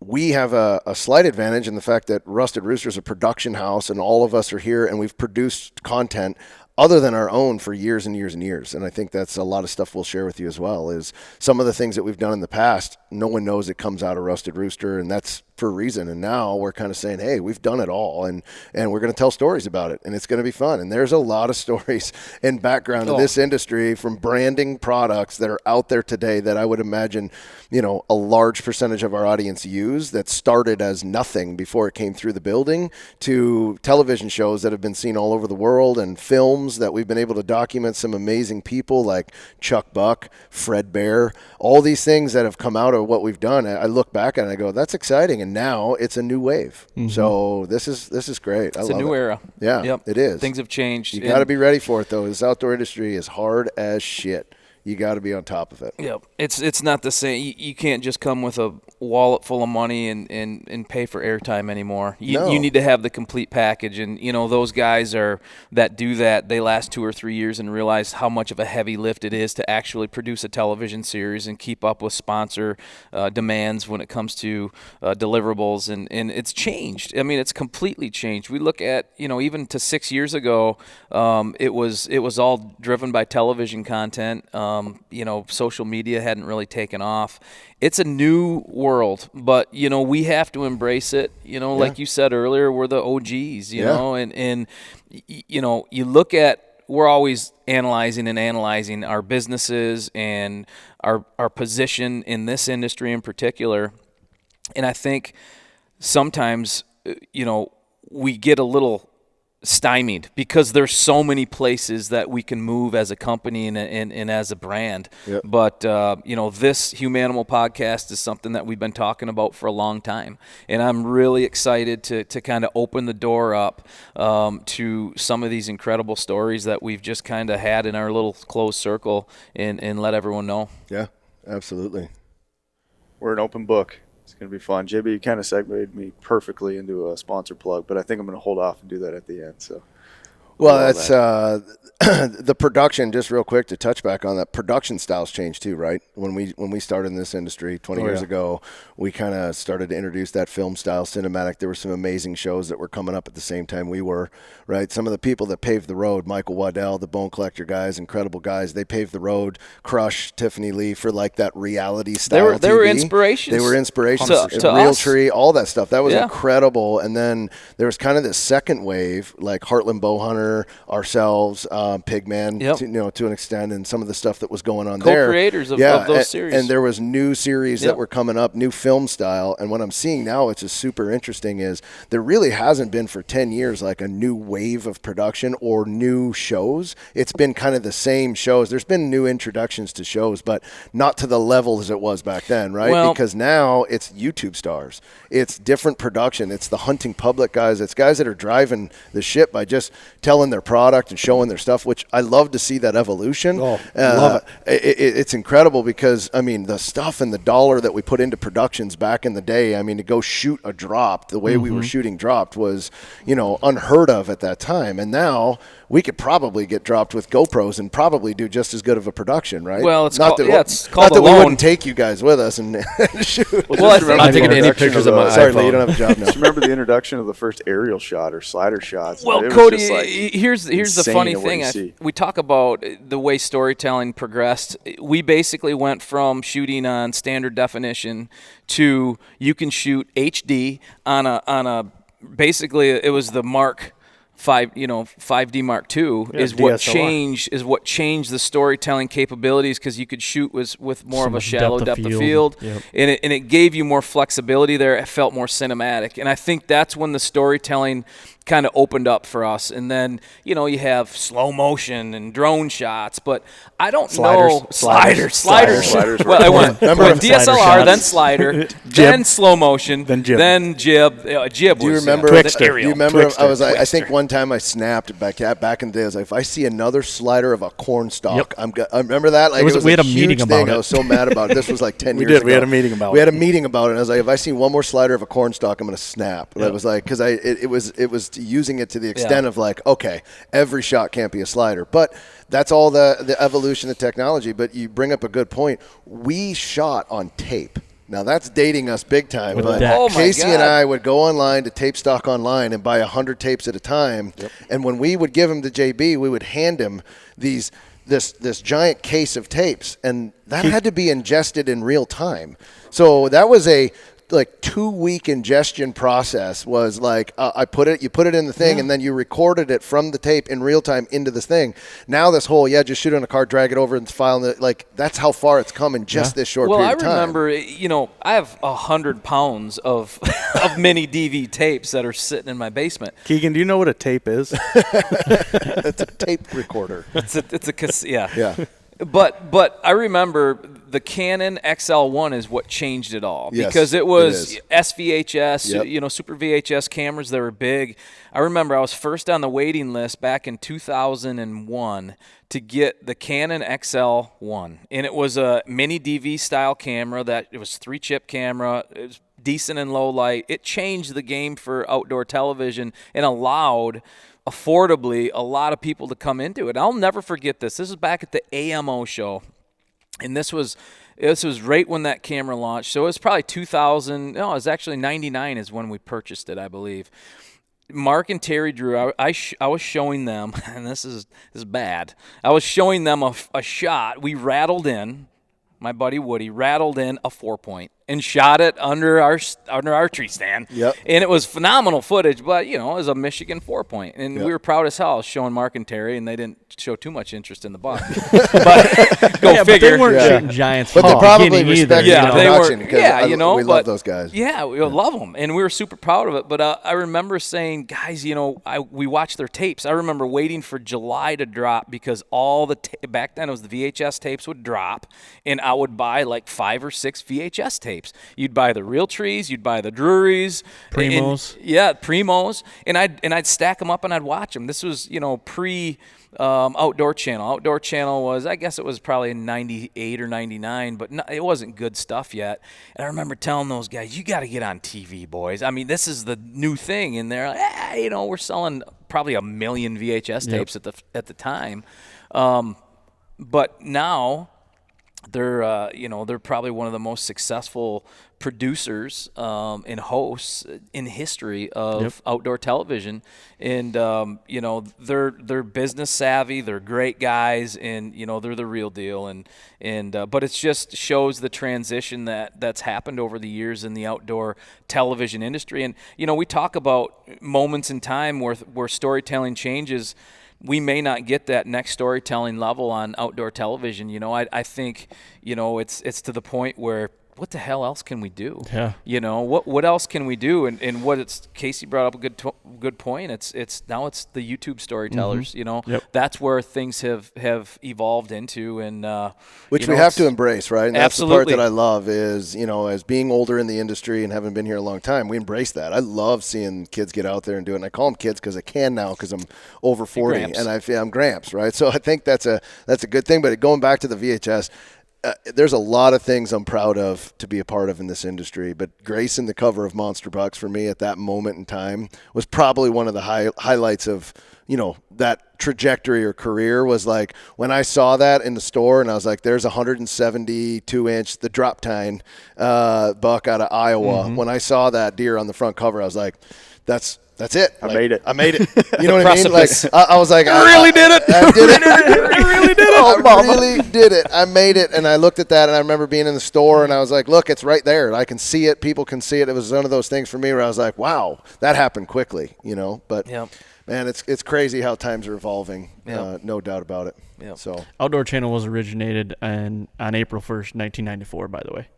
we have a slight advantage in the fact that Rusted Rooster is a production house, and all of us are here, and we've produced content other than our own for years and years and years. And I think that's a lot of stuff we'll share with you as well, is some of the things that we've done in the past, no one knows it comes out of Rusted Rooster, and that's for a reason. And now we're kind of saying, hey, we've done it all, and we're going to tell stories about it, and it's going to be fun. And there's a lot of stories and background of this industry from branding products that are out there today that I would imagine, you know, a large percentage of our audience use, that started as nothing before it came through the building, to television shows that have been seen all over the world, and films that we've been able to document some amazing people like Chuck Buck, Fred Bear, all these things that have come out of what we've done. I look back and I go, that's exciting. And now it's a new wave. So this is great. It's a new era. Yeah, it is. Things have changed. You got to be ready for it, though. This outdoor industry is hard as shit. You got to be on top of it. Yep. It's not the same. You can't just come with a wallet full of money and pay for airtime anymore. You need to have the complete package. And, you know, those guys that do that, they last 2 or 3 years and realize how much of a heavy lift it is to actually produce a television series and keep up with sponsor demands when it comes to deliverables. And it's changed. I mean, it's completely changed. We look at, you know, even to 6 years ago, it was all driven by television content. You know, social media hadn't really taken off. It's a new world, but, you know, we have to embrace it. You know, like you said earlier, we're the OGs, you know, and, you know, you look at, we're always analyzing our businesses and our position in this industry in particular. And I think sometimes, you know, we get a little stymied because there's so many places that we can move as a company and as a brand. But you know, this HUMANIMAL podcast is something that we've been talking about for a long time, and I'm really excited to kind of open the door up to some of these incredible stories that we've just kind of had in our little closed circle, and let everyone know. Yeah, absolutely. We're an open book. It's going to be fun. JB, you kind of segued me perfectly into a sponsor plug, but I think I'm going to hold off and do that at the end. So, well, that's the production. Just real quick to touch back on that, production styles changed too, right? When we started in this industry 20 years ago, we kind of started to introduce that film style cinematic. There were some amazing shows that were coming up at the same time we were, right? Some of the people that paved the road, Michael Waddell, the Bone Collector guys, incredible guys. They paved the road. Crush, Tiffany Lee for like that reality style. They were inspirations. They were inspirations to Real us. Tree, all that stuff. That was incredible. And then there was kind of this second wave, like Heartland Bowhunter, ourselves, Pigman, to an extent, and some of the stuff that was going on there. Co-creators of those series. And there was new series that were coming up, new film style. And what I'm seeing now, which is super interesting, is there really hasn't been for 10 years like a new wave of production or new shows. It's been kind of the same shows. There's been new introductions to shows, but not to the level as it was back then, right? Well, because now it's YouTube stars. It's different production. It's the hunting public guys. It's guys that are driving the ship by just telling their product and showing their stuff, which I love to see that evolution. Love it. It's incredible because, I mean, the stuff and the dollar that we put into productions back in the day, I mean, to go shoot a drop the way we were shooting dropped was, you know, unheard of at that time. And now we could probably get dropped with GoPros and probably do just as good of a production, right? Well, it's not called that we alone. wouldn't take you guys with us and shoot. Well, I'm taking any pictures of my Sorry, iPhone. Lee, you don't have a job now. Just remember the introduction of the first aerial shot or slider shots. Well, It was Cody, just, like, here's the insane funny of what you thing. see. We talk about the way storytelling progressed. We basically went from shooting on standard definition to you can shoot HD on a basically it was the Mark 5D Mark II is what changed the storytelling capabilities, because you could shoot with more of a shallow depth of field. Yep. And it gave you more flexibility there. It felt more cinematic, and I think that's when the storytelling kind of opened up for us. And then, you know, you have slow motion and drone shots, but I don't know. Sliders. Well, I went DSLR, then slider, then slow motion, then jib. Jib was Do you remember? Twixter. Do you remember? I think one time I snapped back in the day. I was like, if I see another slider of a corn stalk, I remember that. Like, it was we had a huge meeting thing. about it. I was so mad about it. This was like 10 We years ago. did. We had a meeting about it. We had a meeting about it. And I was like, if I see one more slider of a corn stalk, I'm going to snap. It was like, because it was using it to the extent of like, okay, every shot can't be a slider. But that's all the evolution of technology. But you bring up a good point. We shot on tape. Now that's dating us big time. With But decks. Oh, my Casey and God. I would go online to Tape Stock Online and buy 100 tapes at a time. And when we would give them to JB, we would hand him this giant case of tapes, and that had to be ingested in real time. So that was a 2-week ingestion process. Was like you put it in the thing, and then you recorded it from the tape in real time into this thing. Now this whole just shoot it on a card, drag it over, and file it. Like that's how far it's come in just this short period of time. Well, I remember, I have 100 pounds of mini DV tapes that are sitting in my basement. Keegan, do you know what a tape is? It's a tape recorder. Yeah. But I remember the Canon XL1 is what changed it all, Yes, because it was it SVHS, Super VHS cameras that were big. I remember I was first on the waiting list back in 2001 to get the Canon XL1, and it was a mini DV style camera that it was 3-chip camera. It was decent in low light. It changed the game for outdoor television and allowed affordably a lot of people to come into it. I'll never forget this. This is back at the AMO show, and this was right when that camera launched. So it was probably 2000. No, it was actually 99 is when we purchased it, I believe. Mark and Terry Drew, I was showing them, and this is bad. I was showing them a shot. We rattled in. My buddy Woody rattled in a 4-point and shot it under our tree stand. Yep. And it was phenomenal footage, but it was a Michigan 4-point, and we were proud as hell showing Mark and Terry, and they didn't show too much interest in the buck. But go figure. But they weren't shooting giants. But from they the probably beginning respect either, Yeah, the they production. were. 'Cause Yeah, we love those guys. Yeah, we love them, and we were super proud of it. But I remember saying, guys, we watched their tapes. I remember waiting for July to drop because all the back then it was the VHS tapes would drop, and I would buy like 5 or 6 VHS tapes. You'd buy the Real Trees, you'd buy the Drurys, Primos. Primos, and I'd stack them up and I'd watch them. This was pre. Outdoor Channel. Outdoor Channel was, I guess it was probably 98 or 99, but it wasn't good stuff yet. And I remember telling those guys, you got to get on TV, boys. I mean, this is the new thing. And they're like, we're selling probably 1 million VHS tapes at the time. But now they're probably one of the most successful producers and hosts in history of outdoor television, and they're business savvy, they're great guys, and they're the real deal, and but it just shows the transition that's happened over the years in the outdoor television industry. And we talk about moments in time where storytelling changes. We may not get that next storytelling level on outdoor television. I think, it's to the point where what the hell else can we do? Yeah. What else can we do? And Casey brought up a good point. It's now it's the YouTube storytellers. That's where things have evolved into, and which we have to embrace, right? And that's absolutely the part that I love is, as being older in the industry and having been here a long time, we embrace that. I love seeing kids get out there and do it. And I call them kids because I can now because I'm over 40 and I'm Gramps, right? So I think that's a good thing. But going back to the VHS, there's a lot of things I'm proud of to be a part of in this industry, but gracing the cover of Monster Bucks for me at that moment in time was probably one of the highlights of, that trajectory or career. Was like when I saw that in the store and I was like, there's 172-inch, the drop tine buck out of Iowa. Mm-hmm. When I saw that deer on the front cover, I was like, that's it. I made it. You know what I mean? Like I was like, I really did it. I did it. I really did it. I really did it. I made it. And I looked at that and I remember being in the store and I was like, look, it's right there. I can see it. People can see it. It was one of those things for me where I was like, wow, that happened quickly, But man, it's crazy how times are evolving. No doubt about it. So Outdoor Channel was originated on April 1st, 1994, by the way.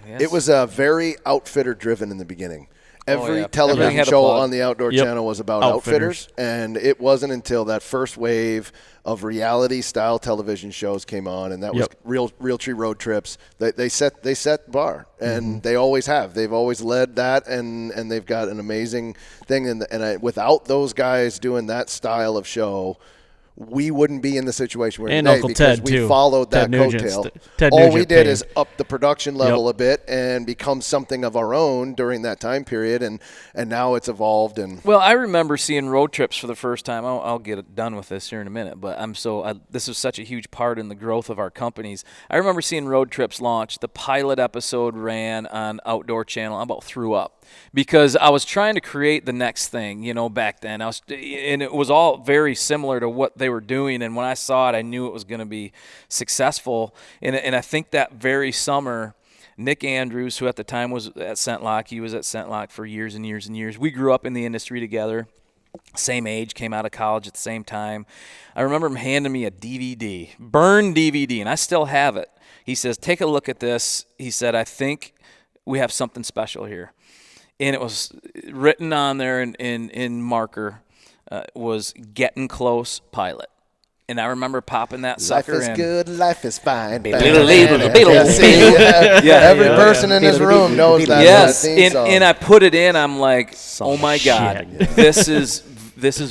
Yes. it was very outfitter driven in the beginning. Every yeah. television Everything had a show plug. on the Outdoor Channel was about outfitters, and it wasn't until that first wave of reality-style television shows came on, and that was Realtree Road Trips. They set the bar, and they always have. They've always led that, and they've got an amazing thing. And without those guys doing that style of show, we wouldn't be in the situation we're in And today Uncle because Ted, we too. followed Ted that Nugent's coattail. Ted All we Nugent did fame. is up the production level Yep. a bit and become something of our own during that time period, and now it's evolved. And Well, I remember seeing Road Trips for the first time. I'll get done with this here in a minute, but this was such a huge part in the growth of our companies. I remember seeing Road Trips launch. The pilot episode ran on Outdoor Channel. I about threw up because I was trying to create the next thing, back then. And it was all very similar to what they were doing. And when I saw it, I knew it was going to be successful. And I think that very summer, Nick Andrews, who at the time was at Scentlock, he was at Scentlock for years and years and years. We grew up in the industry together, same age, came out of college at the same time. I remember him handing me a DVD, burned DVD, and I still have it. He says, take a look at this. He said, I think we have something special here. And it was written on there in marker, was Getting Close Pilot. And I remember popping that sucker in. life is good, life is fine. Every person in this room knows that. Yes, that theme song. and I put it in. I'm like, oh my shit. God, this is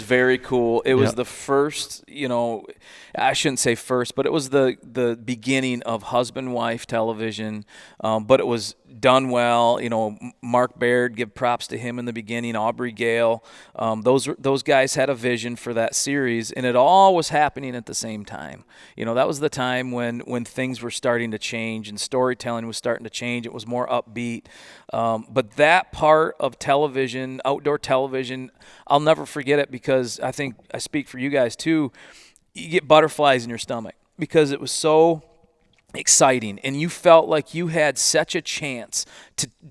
very cool. It was the first, I shouldn't say first, but it was the beginning of husband-wife television. But it was done well. Mark Baird, give props to him in the beginning. Aubrey Gale, those guys had a vision for that series, and it all was happening at the same time. That was the time when things were starting to change and storytelling was starting to change. It was more upbeat. But that part of television, outdoor television, I'll never forget it because I think I speak for you guys too. You get butterflies in your stomach because it was so exciting and you felt like you had such a chance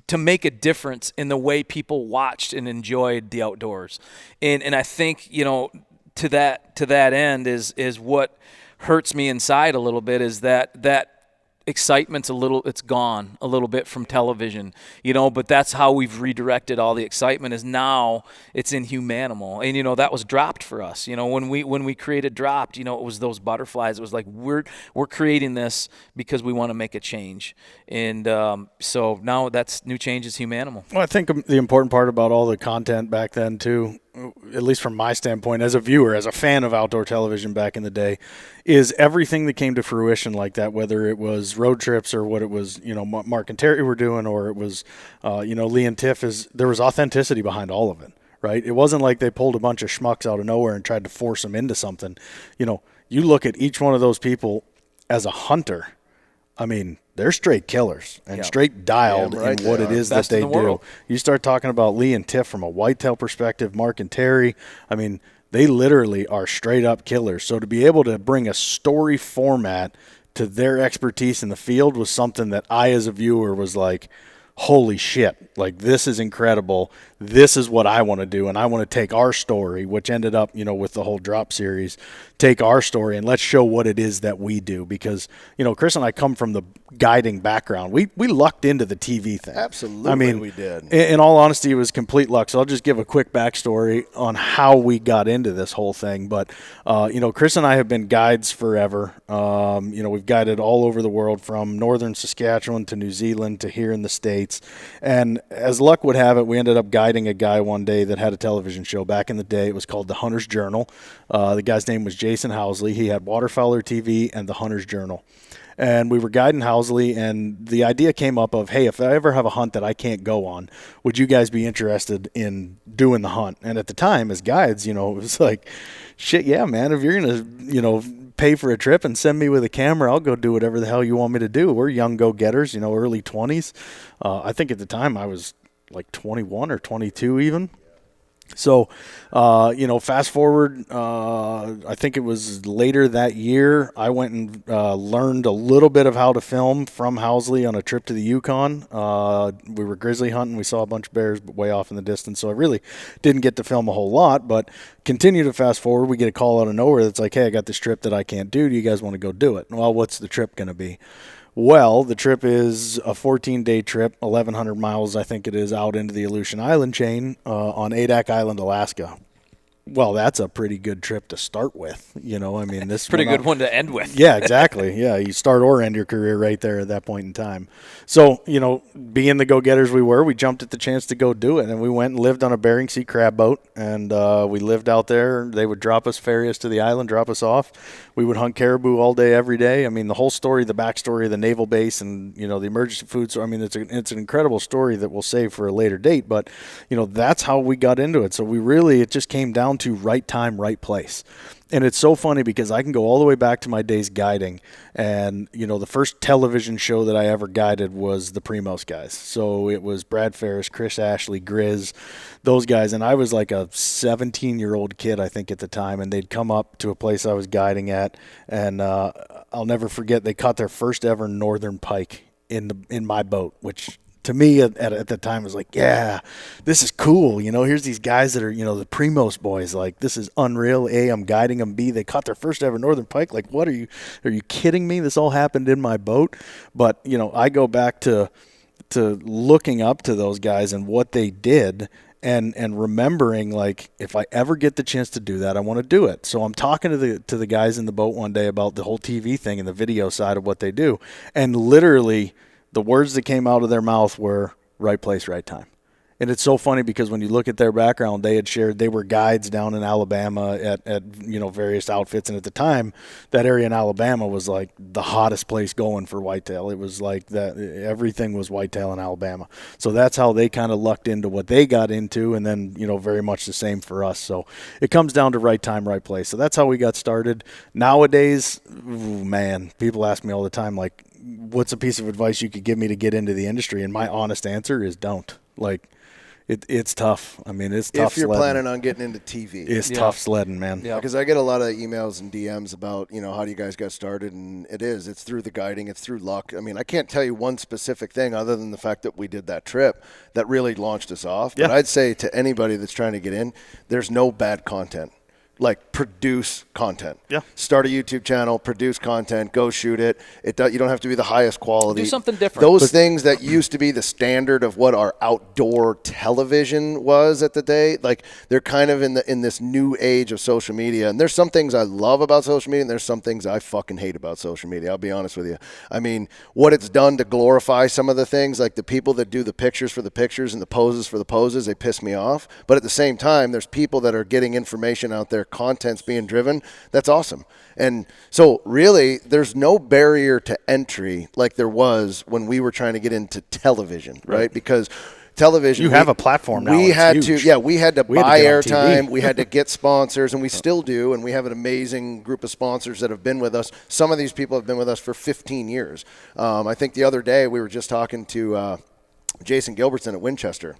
to make a difference in the way people watched and enjoyed the outdoors. And I think, to that end is what hurts me inside a little bit is that excitement's it's gone a little bit from television, but that's how we've redirected all the excitement is now it's in Humanimal. And, that was dropped for us. When we created Dropped, it was those butterflies. It was like, we're creating this because we want to make a change. And so now that's new change is Humanimal. Well, I think the important part about all the content back then too, at least from my standpoint as a viewer, as a fan of outdoor television back in the day, is everything that came to fruition like that, whether it was Road Trips or what it was, Mark and Terry were doing, or it was, Lee and Tiff, there was authenticity behind all of it, right? It wasn't like they pulled a bunch of schmucks out of nowhere and tried to force them into something. You look at each one of those people as a hunter. I mean, they're straight killers and straight dialed in what it is that they do. You start talking about Lee and Tiff from a whitetail perspective, Mark and Terry, I mean, they literally are straight up killers. So to be able to bring a story format to their expertise in the field was something that I, as a viewer, was like, holy shit, like this is incredible. This is what I want to do. And I want to take our story, which ended up, with the whole Drop series, take our story and let's show what it is that we do. Because, Chris and I come from the guiding background. We lucked into the TV thing. Absolutely, I mean, we did. In all honesty, it was complete luck. So I'll just give a quick backstory on how we got into this whole thing. But, Chris and I have been guides forever. We've guided all over the world from northern Saskatchewan to New Zealand to here in the States. And as luck would have it, we ended up guiding a guy one day that had a television show back in the day. It was called The Hunter's Journal. The guy's name was Jason Housley. He had Waterfowler TV and The Hunter's Journal. And we were guiding Housley, and the idea came up of, hey, if I ever have a hunt that I can't go on, would you guys be interested in doing the hunt? And at the time, as guides, it was like, shit, yeah, man, if you're going to, pay for a trip and send me with a camera, I'll go do whatever the hell you want me to do. We're young go-getters, early 20s. I think at the time I was like 21 or 22 even. So, fast forward, I think it was later that year, I went and learned a little bit of how to film from Housley on a trip to the Yukon. We were grizzly hunting. We saw a bunch of bears, but way off in the distance. So I really didn't get to film a whole lot, but continue to fast forward. We get a call out of nowhere that's like, hey, I got this trip that I can't do. Do you guys want to go do it? Well, what's the trip going to be? Well, the trip is a 14-day trip, 1,100 miles, I think it is, out into the Aleutian Island chain on Adak Island, Alaska. well, that's a pretty good trip to start with. I mean, this pretty good one to end with. Yeah, exactly. Yeah, you start or end your career right there at that point in time. So, being the go-getters we jumped at the chance to go do it, and we went and lived on a Bering Sea crab boat, and we lived out there. They would ferry us to the island, drop us off. We would hunt caribou all day, every day. I mean, the whole story, the backstory of the naval base and, the emergency food. So, I mean, it's an incredible story that we'll save for a later date, but, that's how we got into it. So it just came down to right time, right place. And it's so funny because I can go all the way back to my days guiding. And, the first television show that I ever guided was the Primos guys. So it was Brad Ferris, Chris Ashley, Grizz, those guys. And I was like a 17-year-old kid, I think, at the time. And they'd come up to a place I was guiding at. And I'll never forget, they caught their first ever northern pike in my boat, which to me at the time was like, yeah, this is cool. Here's these guys that are, the Primos boys. Like, this is unreal. A, I'm guiding them. B, they caught their first ever northern pike. Like, are you kidding me? This all happened in my boat. But, I go back to looking up to those guys and what they did and remembering, like, if I ever get the chance to do that, I want to do it. So I'm talking to the guys in the boat one day about the whole TV thing and the video side of what they do. And literally the words that came out of their mouth were right place, right time. And it's so funny because when you look at their background, they had shared, they were guides down in Alabama at various outfits. And at the time, that area in Alabama was like the hottest place going for whitetail. It was like that everything was whitetail in Alabama. So that's how they kind of lucked into what they got into. And then, very much the same for us. So it comes down to right time, right place. So that's how we got started. Nowadays, man, people ask me all the time, like, what's a piece of advice you could give me to get into the industry? And my honest answer is don't. Like, it's tough. I mean, it's tough. If you're sledding. planning on getting into TV, it's tough sledding, man. Yeah, because I get a lot of emails and DMs about, how do you guys got started? And it's through the guiding, it's through luck. I mean, I can't tell you one specific thing other than the fact that we did that trip that really launched us off. But I'd say to anybody that's trying to get in, there's no bad content. Like, produce content. Yeah. Start a YouTube channel, produce content, go shoot it. You don't have to be the highest quality. Do something different. Those things that used to be the standard of what our outdoor television was at the day, like, they're kind of in this new age of social media. And there's some things I love about social media, and there's some things I fucking hate about social media. I'll be honest with you. I mean, what it's done to glorify some of the things, like the people that do the pictures for the pictures and the poses for the poses, they piss me off. But at the same time, there's people that are getting information out there, content's being driven. That's awesome. And so really there's no barrier to entry like there was when we were trying to get into television, right? Because television, you have a platform now. We had to buy airtime, TV. we had to get sponsors, and we still do, and we have an amazing group of sponsors that have been with us. Some of these people have been with us for 15 years. I think the other day we were just talking to Jason Gilbertson at Winchester.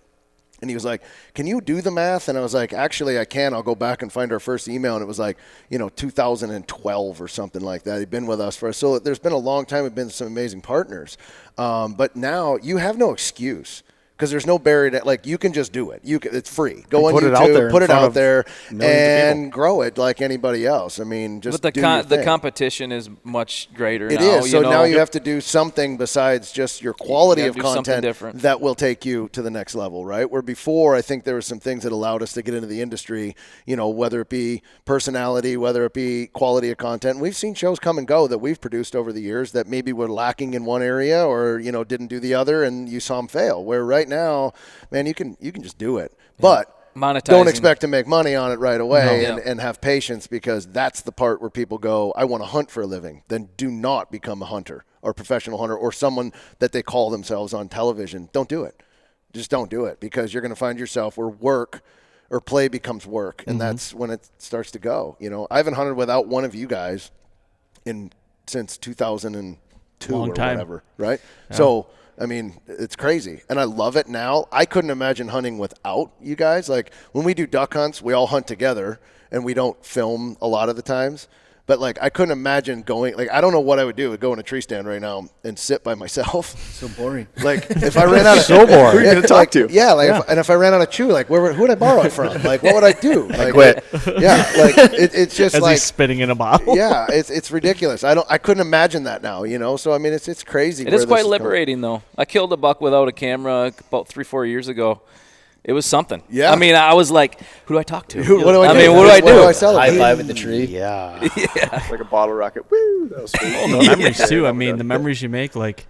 And he was like, can you do the math? And I was like, actually, I can. I'll go back and find our first email. And it was like, 2012 or something like that. He'd been with us so there's been a long time. We've been some amazing partners. But now you have no excuse. Because there's no barrier to, like, you can just do it. It's free. Go on YouTube, put it out there, and grow it like anybody else. I mean, just but do your thing. The competition is much greater now. It is. So now you have to do something besides just your quality of content that will take you to the next level, right? Where before, I think there were some things that allowed us to get into the industry, whether it be personality, whether it be quality of content. And we've seen shows come and go that we've produced over the years that maybe were lacking in one area or, didn't do the other, and you saw them fail. Where right now, man, you can just do it, but don't expect to make money on it right away and have patience, because that's the part where people go, I want to hunt for a living. Then do not become a hunter or professional hunter or someone that they call themselves on television. Don't do it. Just don't do it, because you're going to find yourself where work or play becomes work, and that's when it starts to go. I haven't hunted without one of you guys since 2002 or whatever, right? Yeah. So I mean, it's crazy. And I love it now. I couldn't imagine hunting without you guys. Like, when we do duck hunts, we all hunt together, and we don't film a lot of the times. But, like, I couldn't imagine going – like, I don't know what I would do. I would go in a tree stand right now and sit by myself. So boring. Like, if I ran out of – so boring. Who are you going to talk to? Yeah, like, if I ran out of chew, like, who would I borrow it from? Like, what would I do? Like, I quit. Yeah, like, it's just As like – he's spitting in a bottle. Yeah, it's ridiculous. I couldn't imagine that now, So, I mean, it's crazy. It is quite liberating, though. I killed a buck without a camera about 3-4 years ago. It was something. Yeah. I mean, I was like, who do I talk to? What do I do? mean, what do I do? What do I celebrate? High five at the tree. Yeah. Like a bottle rocket. Woo! That was sweet. The memories too. I mean, the memories you make, like,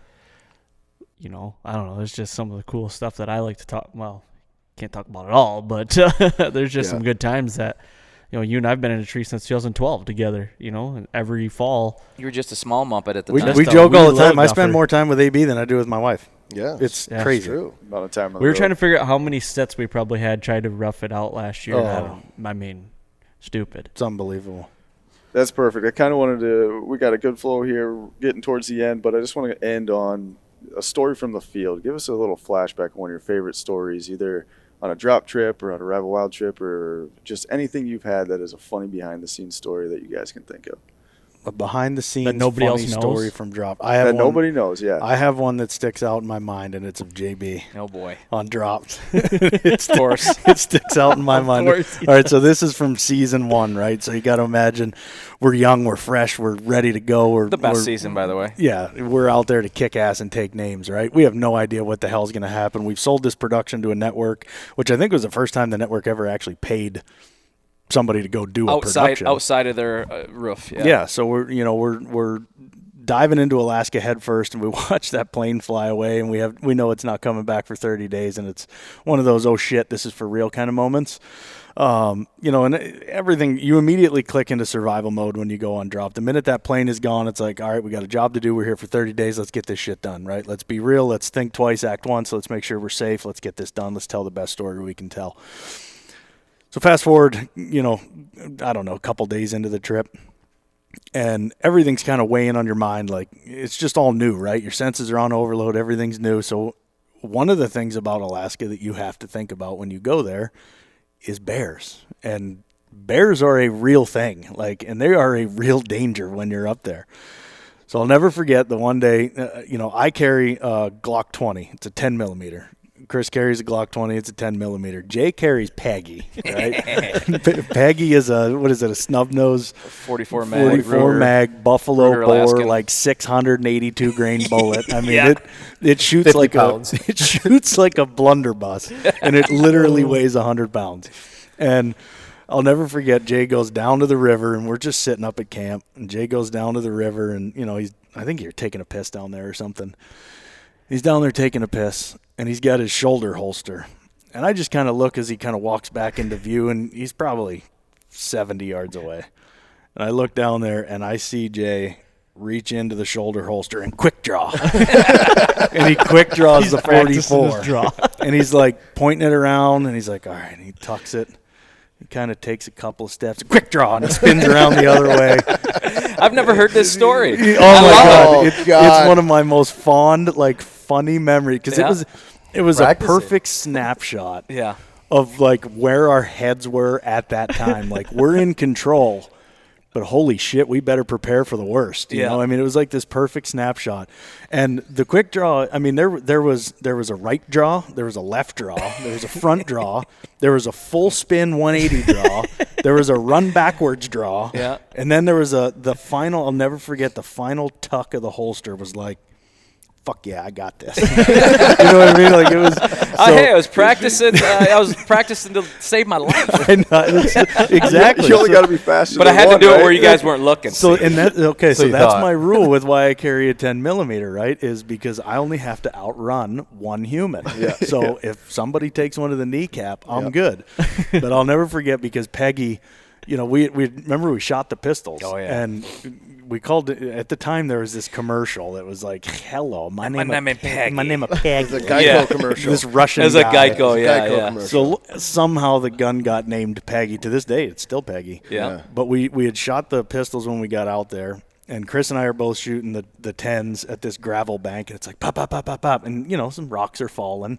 you know, I don't know. There's just some of the cool stuff that I like to talk. Well, can't talk about it all, but there's just some good times that, you know, you and I've been in a tree since 2012 together. You know, and every fall. You were just a small muppet at the We time. joke all the time. lived I off spend her. more time with AB than I do with my wife. Yeah. It's Yeah, crazy. True. Amount of time on We were the trying road. to figure out how many sets we probably had tried to rough it out last year. Oh. I mean, stupid. It's unbelievable. That's perfect. I kind of wanted to. We got a good flow here, getting towards the end, but I just want to end on a story from the field. Give us a little flashback of one of your favorite stories, either on a drop trip or on a Rival Wild trip, or just anything you've had that is a funny behind-the-scenes story that you guys can think of. A behind-the-scenes That nobody funny else knows? story from Drop. I have That one, nobody knows. Yeah. I have one that sticks out in my mind, and it's of JB Oh, boy. on Dropped. Of course. It sticks out in my mind. course, All right, so this is from season 1, right? So you got to imagine we're young, we're fresh, we're ready to go. We're The best we're- season, by the way. Yeah, we're out there to kick ass and take names, right? We have no idea what the hell's going to happen. We've sold this production to a network, which I think was the first time the network ever actually paid somebody to go do a production. Outside of their roof. Yeah. Yeah, so we're diving into Alaska head first, and we watch that plane fly away, and we know it's not coming back for 30 days, and it's one of those oh shit, this is for real kind of moments. You know, and everything, you immediately click into survival mode when you go on Drop. The minute that plane is gone, it's like, all right, we got a job to do. We're here for 30 days. Let's get this shit done, right? Let's be real. Let's think twice, act once. Let's make sure we're safe. Let's get this done. Let's tell the best story we can tell. So fast forward, you know, I don't know, a couple days into the trip, and everything's kind of weighing on your mind. Like, it's just all new, right? Your senses are on overload. Everything's new. So one of the things about Alaska that you have to think about when you go there is bears. And bears are a real thing, like, and they are a real danger when you're up there. So I'll never forget the one day, you know, I carry a Glock 20. It's a 10 millimeter. Chris carries a Glock 20. It's a 10 millimeter. Jay carries Peggy, right? Peggy is a snub nose 44 mag. 44 mag Buffalo Ruger bore, Alaskan. like 682 grain bullet. I mean, Yeah. it shoots 50 like pounds. it shoots like a blunderbuss, and it literally weighs 100 pounds. And I'll never forget, Jay goes down to the river, and we're just sitting up at camp, and Jay goes down to the river, and, you know, I think you're taking a piss down there or something. He's down there taking a piss, and he's got his shoulder holster. And I just kind of look as he kind of walks back into view, and he's probably 70 yards away. And I look down there, and I see Jay reach into the shoulder holster and quick draw. And he quick draws the practicing his 44. draw. And he's like pointing it around, and he's like, all right, and he tucks it. He kind of takes a couple of steps, quick draw, and he spins around the other way. I've never heard this story. Oh my love God. it. God. It's one of my most fond, like, funny memories, because Yeah. it was a Practicing. perfect snapshot Yeah. of, like, where our heads were at that time. Like, we're in control, but holy shit, we better prepare for the worst. You Yeah. know, I mean, it was like this perfect snapshot. And the quick draw, I mean, there was a right draw, there was a left draw, there was a front draw, there was a full spin 180 draw, there was a run backwards draw, Yeah. and then there was the final. I'll never forget, the final tuck of the holster was like, fuck yeah, I got this. You know what I mean? Like, it was. Hey, I was practicing. I was practicing to save my life, Exactly. You only got to be faster. but I than had to one, do it right? where you guys weren't looking. So and that okay, so you that's thought. my rule with why I carry a 10 millimeter, right? Is because I only have to outrun one human. Yeah. So if somebody takes one to the kneecap, I'm good. But I'll never forget, because Peggy, you know, we remember we shot the pistols. Oh, yeah. And we called it, at the time there was this commercial that was like, "Hello, my name is Peggy." My name is Peggy." The Geico Yeah. commercial. This Russian As a guy. Geico, yeah, Geico yeah. commercial. So somehow the gun got named Peggy. To this day, it's still Peggy. Yeah. But we had shot the pistols when we got out there, and Chris and I are both shooting the 10s at this gravel bank, and it's like pop, pop, pop, pop, pop, and, you know, some rocks are falling.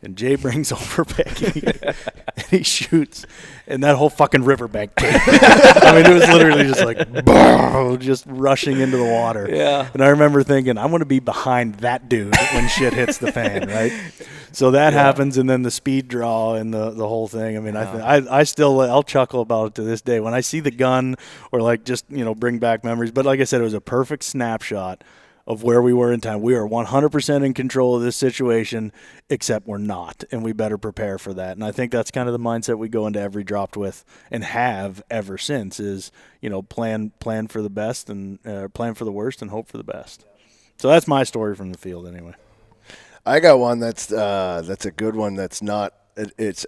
And Jay brings over Peggy, and he shoots, and that whole fucking riverbank came. I mean, it was literally just like, just rushing into the water. Yeah. And I remember thinking, I want to be behind that dude when shit hits the fan, right? So that happens, and then the speed draw and the whole thing. I mean, I still, I'll chuckle about it to this day when I see the gun, or like just, you know, bring back memories. But like I said, it was a perfect snapshot of where we were in time. We are 100% in control of this situation, except we're not, and we better prepare for that. And I think that's kind of the mindset we go into every dropped with and have ever since is, plan for the best and plan for the worst and hope for the best. So that's my story from the field anyway. I got one that's a good one. That's not. It's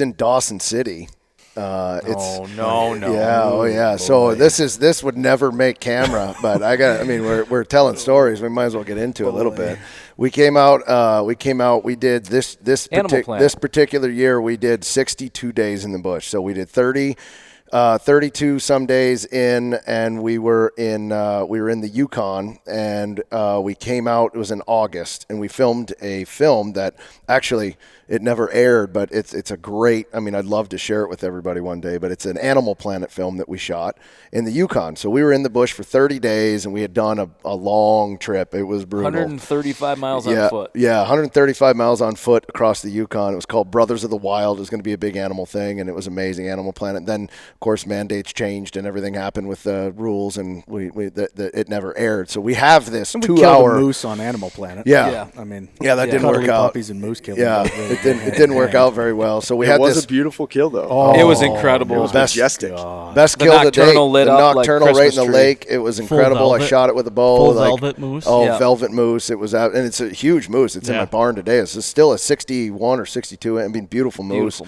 in Dawson City. No. Yeah. Oh yeah. So this would never make camera, but we're telling stories. We might as well get into it a little bit. We came out. We did this particular year. We did 62 days in the bush. So we did 32 some days in, and we were in the Yukon, and we came out. It was in August, and we filmed a film that actually it never aired, but it's a great. I'd love to share it with everybody one day. But it's an Animal Planet film that we shot in the Yukon. So we were in the bush for 30 days, and we had done a long trip. It was brutal. 135 miles on foot. Yeah, 135 miles on foot across the Yukon. It was called Brothers of the Wild. It was going to be a big animal thing, and it was amazing. Animal Planet. Then, of course, mandates changed and everything happened with the rules, and it never aired. So we have this 2 hour. We killed a moose on Animal Planet. Yeah. That didn't work out. Puppies and moose killing. Yeah, it didn't work out very well. So we had this. It was a beautiful kill, though. It was incredible. It was majestic. Best kill of the day. Lit the up nocturnal like right in the tree. lake. It was incredible. I shot it with a bow. Full velvet moose. Velvet moose. It was out, and it's a huge moose. It's in my barn today. It's still a 61 or 62. Beautiful moose.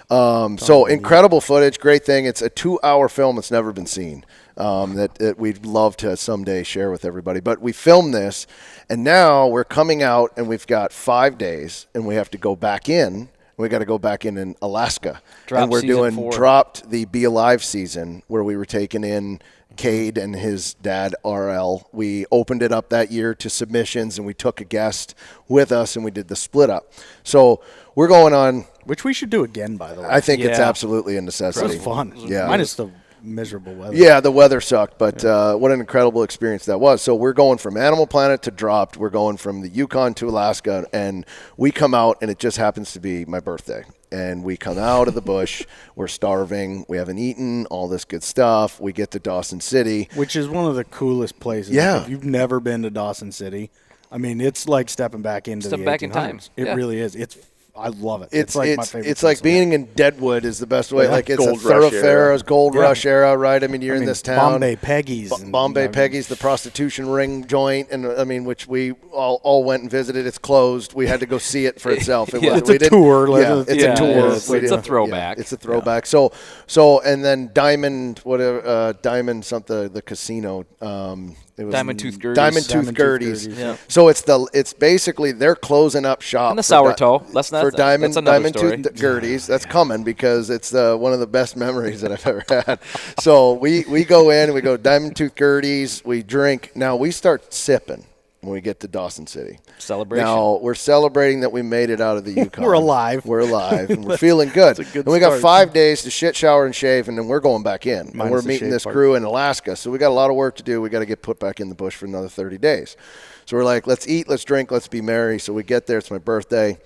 So incredible footage. Great thing. It's a 2 hour film. It's never been seen. That we'd love to someday share with everybody. But we filmed this, and now we're coming out, and we've got 5 days, and we have to go back in. We got to go back in Alaska. And we're doing Dropped, the Be Alive season, where we were taking in Cade and his dad, RL. We opened it up that year to submissions, and we took a guest with us, and we did the split up. So we're going on. Which we should do again, by the way. I think it's absolutely a necessity. It was fun. Yeah. Minus the miserable weather. Yeah, the weather sucked, but what an incredible experience that was. So we're going from Animal Planet to Dropped. We're going from the Yukon to Alaska, and we come out, and it just happens to be my birthday. And we come out of the bush. We're starving. We haven't eaten, all this good stuff. We get to Dawson City. Which is one of the coolest places. Yeah. If you've never been to Dawson City, it's like stepping back into the 1800s. In time. It really is. I love it. It's like my favorite. It's like being in Deadwood is the best way. Yeah. Like it's Gold a thoroughfare, gold rush era, right? You're in this town. Bombay Peggy's. Bombay Peggy's, the prostitution ring joint, and which we all went and visited. It's closed. We had to go see it for itself. It's a tour. It's a tour. It's a throwback. It's a throwback. So and then Diamond, something, the casino. It was Diamond Tooth Gerties. Diamond Tooth Gerties. Yeah. So it's basically they're closing up shop and the sour toe. For Diamond Tooth Gerties. That's coming because it's one of the best memories that I've ever had. So we go in and we go Diamond Tooth Gerties. We drink. Now we start sipping when we get to Dawson City. Celebration. Now we're celebrating that we made it out of the Yukon. We're alive. And we're feeling good. good and we got start. 5 days to shit, shower, and shave, and then we're going back in. And Minus we're the meeting shave this part. crew in Alaska. So we got a lot of work to do. We got to get put back in the bush for another 30 days. So we're like, let's eat, let's drink, let's be merry. So we get there. It's my birthday.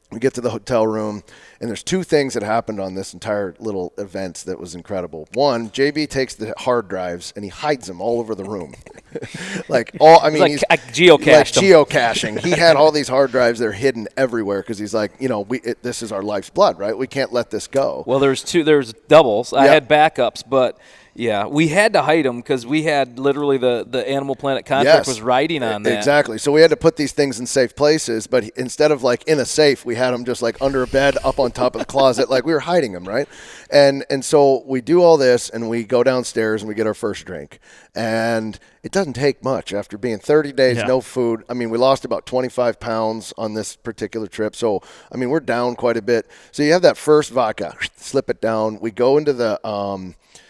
We get to the hotel room, and there's 2 things that happened on this entire little event that was incredible. One, JB takes the hard drives and he hides them all over the room. He's geocaching. He had all these hard drives. They're hidden everywhere because he's like, this is our life's blood, right? We can't let this go. Well, there's doubles. I had backups, but yeah, we had to hide them because we had literally the Animal Planet contract was riding on that. Exactly. So we had to put these things in safe places, but instead of like in a safe, we had them just like under a bed, up on top of the closet, like we were hiding them, right? And so we do all this, and we go downstairs and we get our first drink, and it doesn't take much after being 30 days, no food. we lost about 25 pounds on this particular trip, so we're down quite a bit. So you have that first vodka, slip it down. We go into the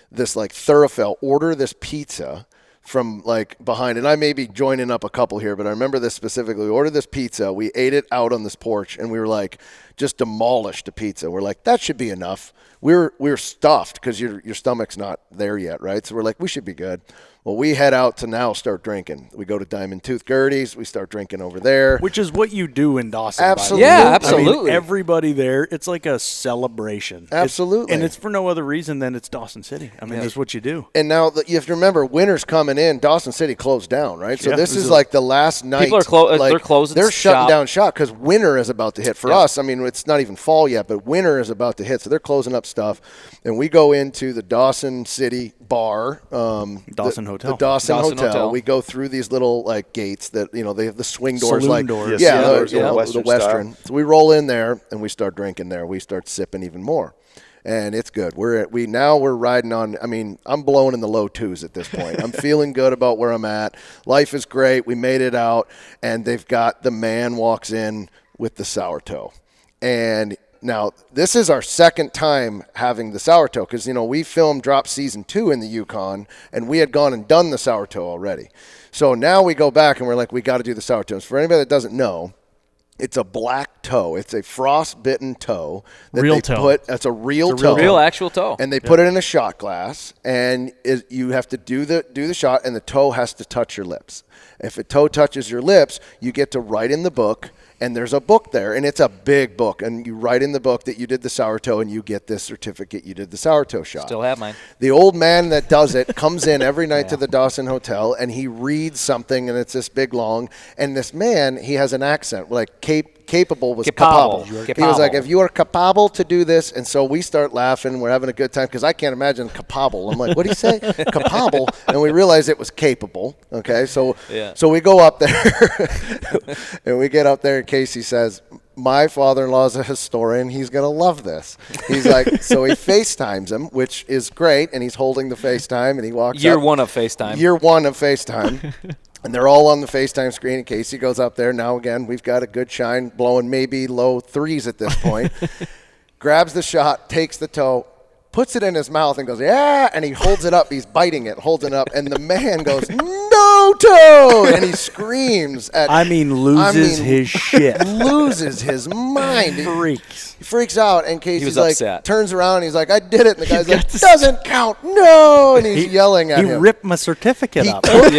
this like thoroughfare, order this pizza from like behind, and I may be joining up a couple here, but I remember this specifically. We ordered this pizza, we ate it out on this porch, and we were like, just demolished the pizza. We're like, that should be enough. We were stuffed because your stomach's not there yet, right? So we're like, we should be good. Well, we head out to now start drinking. We go to Diamond Tooth Gertie's. We start drinking over there. Which is what you do in Dawson. Absolutely. Yeah, I mean, absolutely. everybody there, it's like a celebration. Absolutely. And it's for no other reason than it's Dawson City. I mean, that's what you do. And now you have to remember, winter's coming in. Dawson City closed down, right? So Yeah, this is like the last night. People are they're closing They're shutting shop. down shop because winter is about to hit. For us, I mean, it's not even fall yet, but winter is about to hit. So they're closing up stuff. And we go into the Dawson City bar. Dawson Hotel. The Dawson Hotel. Hotel. We go through these little like gates that, they have the swing doors. Saloon like doors. Yes, Yeah, yeah, those are the Western Western. So we roll in there and we start drinking there. We start sipping even more. And it's good. We're riding on. I mean, I'm blowing in the low twos at this point. I'm feeling good about where I'm at. Life is great. We made it out, and they've got the man walks in with the sour toe, and now this is our second time having the sour toe because we filmed Drop Season 2 in the Yukon, and we had gone and done the sour toe already. So now we go back and we're like, we got to do the sour toes. For anybody that doesn't know, it's a black toe. It's a frostbitten toe. That's a real toe. Real actual toe. And they put it in a shot glass, and you have to do the shot, and the toe has to touch your lips. If a toe touches your lips, you get to write in the book, and there's a book there, and it's a big book, and you write in the book that you did the sour toe, and you get this certificate you did the sour toe shot. Still have mine. The old man that does it comes in every night to the Dawson Hotel, and he reads something, and it's this big long, and this man, he has an accent, like capable was capable. He was like, if you are capable to do this, and so we start laughing, we're having a good time, because I can't imagine capable. I'm like, what did he say? Capable, and we realized it was capable, okay? So we go up there, and we get up there, and Casey says, my father-in-law is a historian. He's going to love this. He's like, so he FaceTimes him, which is great, and he's holding the FaceTime, and he walks Year up. one of FaceTime. Year one of FaceTime. And they're all on the FaceTime screen, and Casey goes up there. Now, again, we've got a good shine, blowing maybe low threes at this point. Grabs the shot, takes the toe, puts it in his mouth, and goes, yeah, and he holds it up. He's biting it, holding it up, and the man goes, no toe, and he screams at. Loses his shit. Loses his mind. He freaks out, and Casey's like, upset. turns around, and he's like, I did it, and the guy's like, doesn't count, no, and he's yelling at him. He ripped my certificate up. Put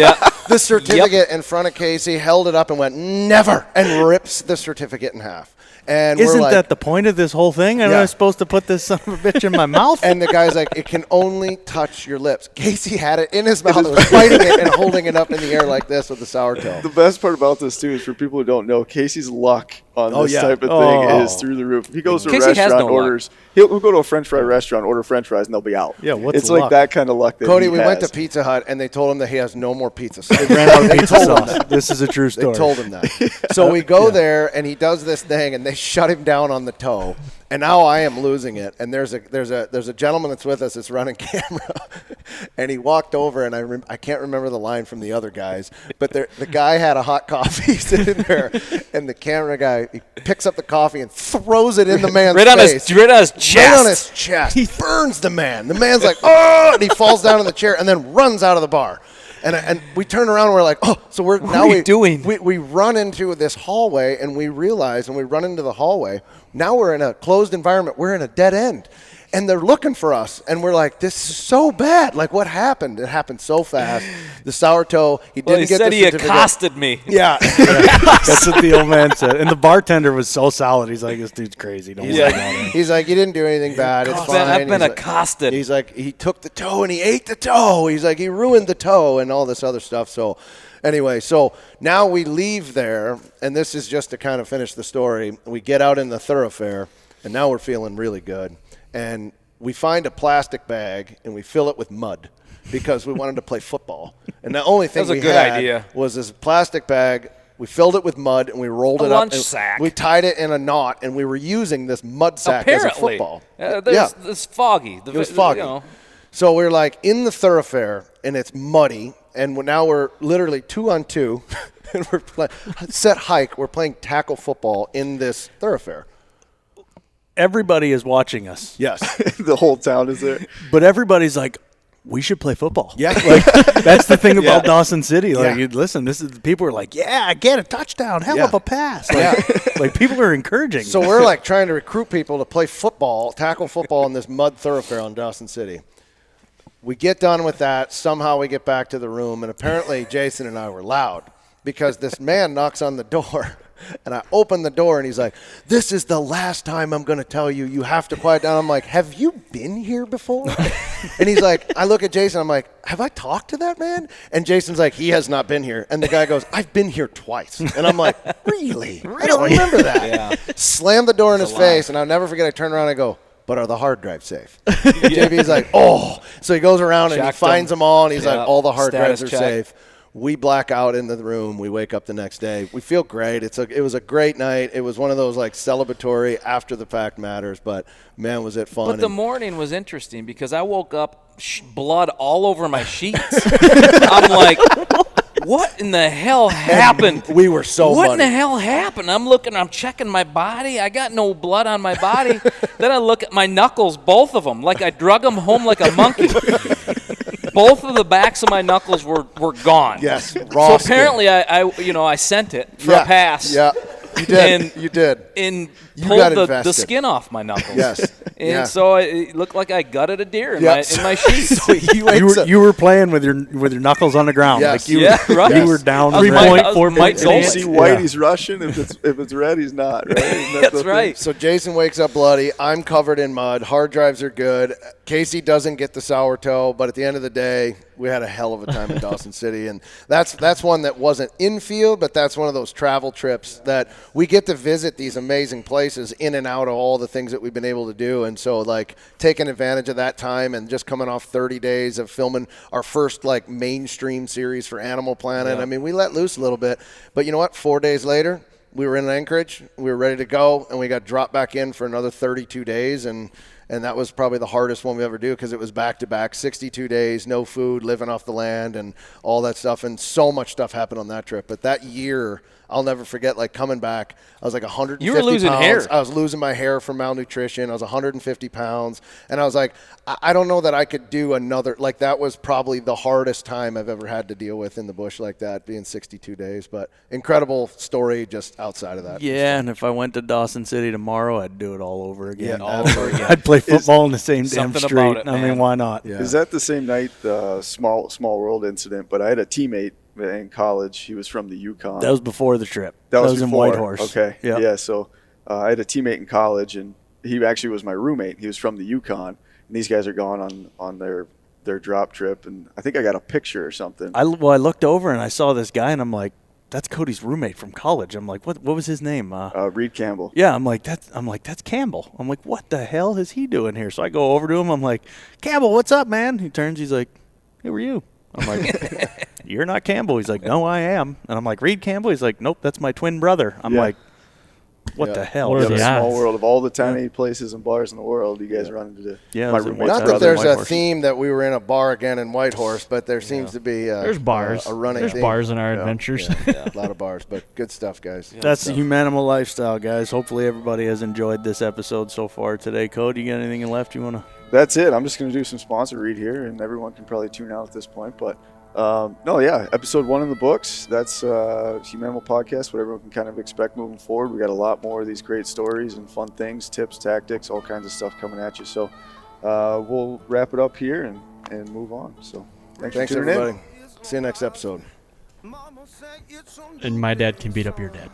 the certificate in front of Casey, held it up, and went, never, and rips the certificate in half. And Isn't we're like, that the point of this whole thing? Am I supposed to put this son of a bitch in my mouth? And the guy's like, it can only touch your lips. Casey had it in his mouth and was biting it and holding it up in the air like this with the sour toe. The best part about this, too, is for people who don't know, Casey's luck on this type of thing is through the roof. If he goes to a restaurant, orders, he'll go to a French fry restaurant, order French fries, and they'll be out. Yeah, what's It's luck? like that kind of luck that Cody, he we has. went to Pizza Hut, and they told him that he has no more pizza sauce. They ran out of pizza sauce. This is a true story. They told him that. So we go there, and he does this thing, and they shut him down on the toe. And now I am losing it. And there's a gentleman that's with us that's running camera, and he walked over, and I can't remember the line from the other guys, but the guy had a hot coffee sitting there, and the camera guy, he picks up the coffee and throws it in the man's face. Right on his chest. Right on his chest. He burns the man. The man's like, oh, and he falls down in the chair and then runs out of the bar. And we turn around and we're like, oh, so we're what are you doing? We run into this hallway and we realize, and we run into the hallway, now we're in a closed environment. We're in a dead end. And they're looking for us. And we're like, this is so bad. Like, what happened? It happened so fast. The sour toe, he didn't get the certificate. He accosted me. Yeah. That's what the old man said. And the bartender was so solid. He's like, this dude's crazy. Don't worry about him. He's like, you didn't do anything bad. It's fine. I've been He's accosted. He's like, he took the toe and he ate the toe. He's like, he ruined the toe and all this other stuff. So anyway, so now we leave there, and this is just to kind of finish the story. We get out in the thoroughfare, and now we're feeling really good. And we find a plastic bag, and we fill it with mud because we wanted to play football. And the only thing we had was this plastic bag. We filled it with mud, and we rolled it up. Lunch sack. We tied it in a knot, and we were using this mud sack as a football. It's foggy. It was foggy. So we're like in the thoroughfare, and it's muddy, and now we're literally 2-on-2, and we're playing set hike. We're playing tackle football in this thoroughfare. Everybody is watching us. Yes. The whole town is there. But everybody's like, we should play football. Yeah. Like, that's the thing about Dawson City. Like, listen, people are like, yeah, get a touchdown, hell of a pass. Like, like, people are encouraging. So we're like trying to recruit people to play football, tackle football in this mud thoroughfare on Dawson City. We get done with that. Somehow we get back to the room, and apparently Jason and I were loud because this man knocks on the door. And I open the door, and he's like, "This is the last time I'm going to tell you. You have to quiet down." I'm like, "Have you been here before?" And he's like, I look at Jason. I'm like, "Have I talked to that man?" And Jason's like, "He has not been here." And the guy goes, "I've been here twice." And I'm like, Really? I don't remember that. Yeah. Slam the door in his face, and I'll never forget. I turn around and I go, "But are the hard drives safe?" JB's like, "Oh." So he goes around and he finds them all, and he's like, "All the hard drives are safe." We black out into the room. We wake up the next day. We feel great. It was a great night. It was one of those like celebratory after the fact matters, but man, was it fun. But the morning was interesting because I woke up blood all over my sheets. I'm like, what in the hell happened? We were so What funny. in the hell happened? I'm checking my body. I got no blood on my body. Then I look at my knuckles, both of them, like I drug them home like a monkey. Both of the backs of my knuckles were gone. Yes, So apparently I sent it for a pass. Yeah, you did. You did. And You pulled got the invested. skin off my knuckles. Yes. And so it looked like I gutted a deer in Yeah. my sheets. So he wakes up. You were playing with your knuckles on the ground. Yes. Like Right. You were down. I was 3.4 Mike And you Golick. see white, he's rushing. If it's red, he's not. Right? Isn't that That's the right. So Jason wakes up bloody. I'm covered in mud. Hard drives are good. Casey doesn't get the sourdough, but at the end of the day, we had a hell of a time in Dawson City, and that's one that wasn't infield, but that's one of those travel trips that we get to visit these amazing places in and out of all the things that we've been able to do. And so like taking advantage of that time and just coming off 30 days of filming our first like mainstream series for Animal Planet. Yeah. I mean, we let loose a little bit, but you know what? 4 days later, we were in Anchorage, we were ready to go, and we got dropped back in for another 32 days, and that was probably the hardest one we ever do because it was back-to-back, 62 days, no food, living off the land, and all that stuff, and so much stuff happened on that trip. But that year, I'll never forget, like, coming back, I was like 150 You were losing pounds. hair. I was losing my hair from malnutrition. I was 150 pounds, and I was like, I don't know that I could do another. Like, that was probably the hardest time I've ever had to deal with in the bush like that, being 62 days. But incredible story just outside of that. Yeah, and if I went to Dawson City tomorrow, I'd do it all over again. Yeah, all over again. I'd play football in the same damn Something street. about it, I mean, man. why not? Yeah. Is that the same night, the small world incident? But I had a teammate in college. He was from the Yukon. That was before the trip. That was in before. Whitehorse. Okay. Yep. Yeah. So I had a teammate in college, and he actually was my roommate. He was from the Yukon, and these guys are gone on their drop trip. And I think I got a picture or something. I looked over and I saw this guy, and I'm like, that's Cody's roommate from college. I'm like, what was his name? Reed Campbell. Yeah, I'm like, that's Campbell. I'm like, what the hell is he doing here? So I go over to him. I'm like, Campbell, what's up, man? He turns. He's like, who are you? I'm like, you're not Campbell. He's like, no, I am. And I'm like, Reed Campbell? He's like, nope, that's my twin brother. I'm Yeah. like, what the hell? What are Yeah, the the small odds? world of all the tiny places and bars in the world, you guys run into Yeah, my it was in roommate's Not that brother. there's a Whitehorse. theme that we were in a bar again in Whitehorse, but there seems to be There's bars. a running There's theme. bars in our adventures. A lot of bars, but good stuff, guys. That's the Humanimal lifestyle, guys. Hopefully everybody has enjoyed this episode so far today. Cody, you got anything left you want to? That's it. I'm just going to do some sponsor read here, and everyone can probably tune out at this point. But episode 1 in the books. That's Humanimal Podcast, what everyone can kind of expect moving forward. We got a lot more of these great stories and fun things, tips, tactics, all kinds of stuff coming at you. So we'll wrap it up here and move on. So thanks for tuning everybody. in. See you next episode. And my dad can beat up your dad.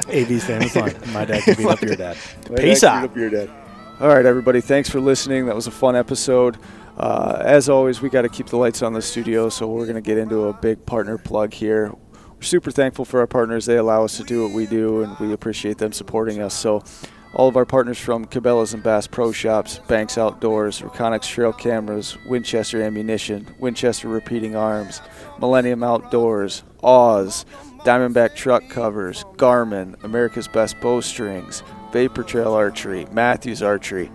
AV's famous line. My dad can beat up your dad. My Peace dad out. beat up your dad. All right, everybody. Thanks for listening. That was a fun episode. As always, we got to keep the lights on the studio, so we're going to get into a big partner plug here. We're super thankful for our partners. They allow us to do what we do, and we appreciate them supporting us. So all of our partners from Cabela's and Bass Pro Shops, Banks Outdoors, Reconyx Trail Cameras, Winchester Ammunition, Winchester Repeating Arms, Millennium Outdoors, Oz, Diamondback Truck Covers, Garmin, America's Best Bowstrings, Vapor Trail Archery, Matthews Archery.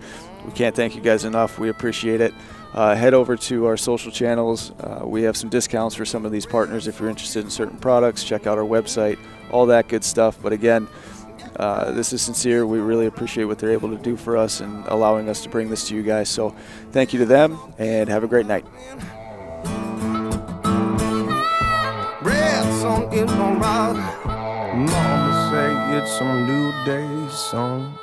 We can't thank you guys enough. We appreciate it. Head over to our social channels. We have some discounts for some of these partners if you're interested in certain products. Check out our website, all that good stuff. But again, this is sincere. We really appreciate what they're able to do for us and allowing us to bring this to you guys. So thank you to them, and have a great night. Red song is alright. Mama say it's some new day song.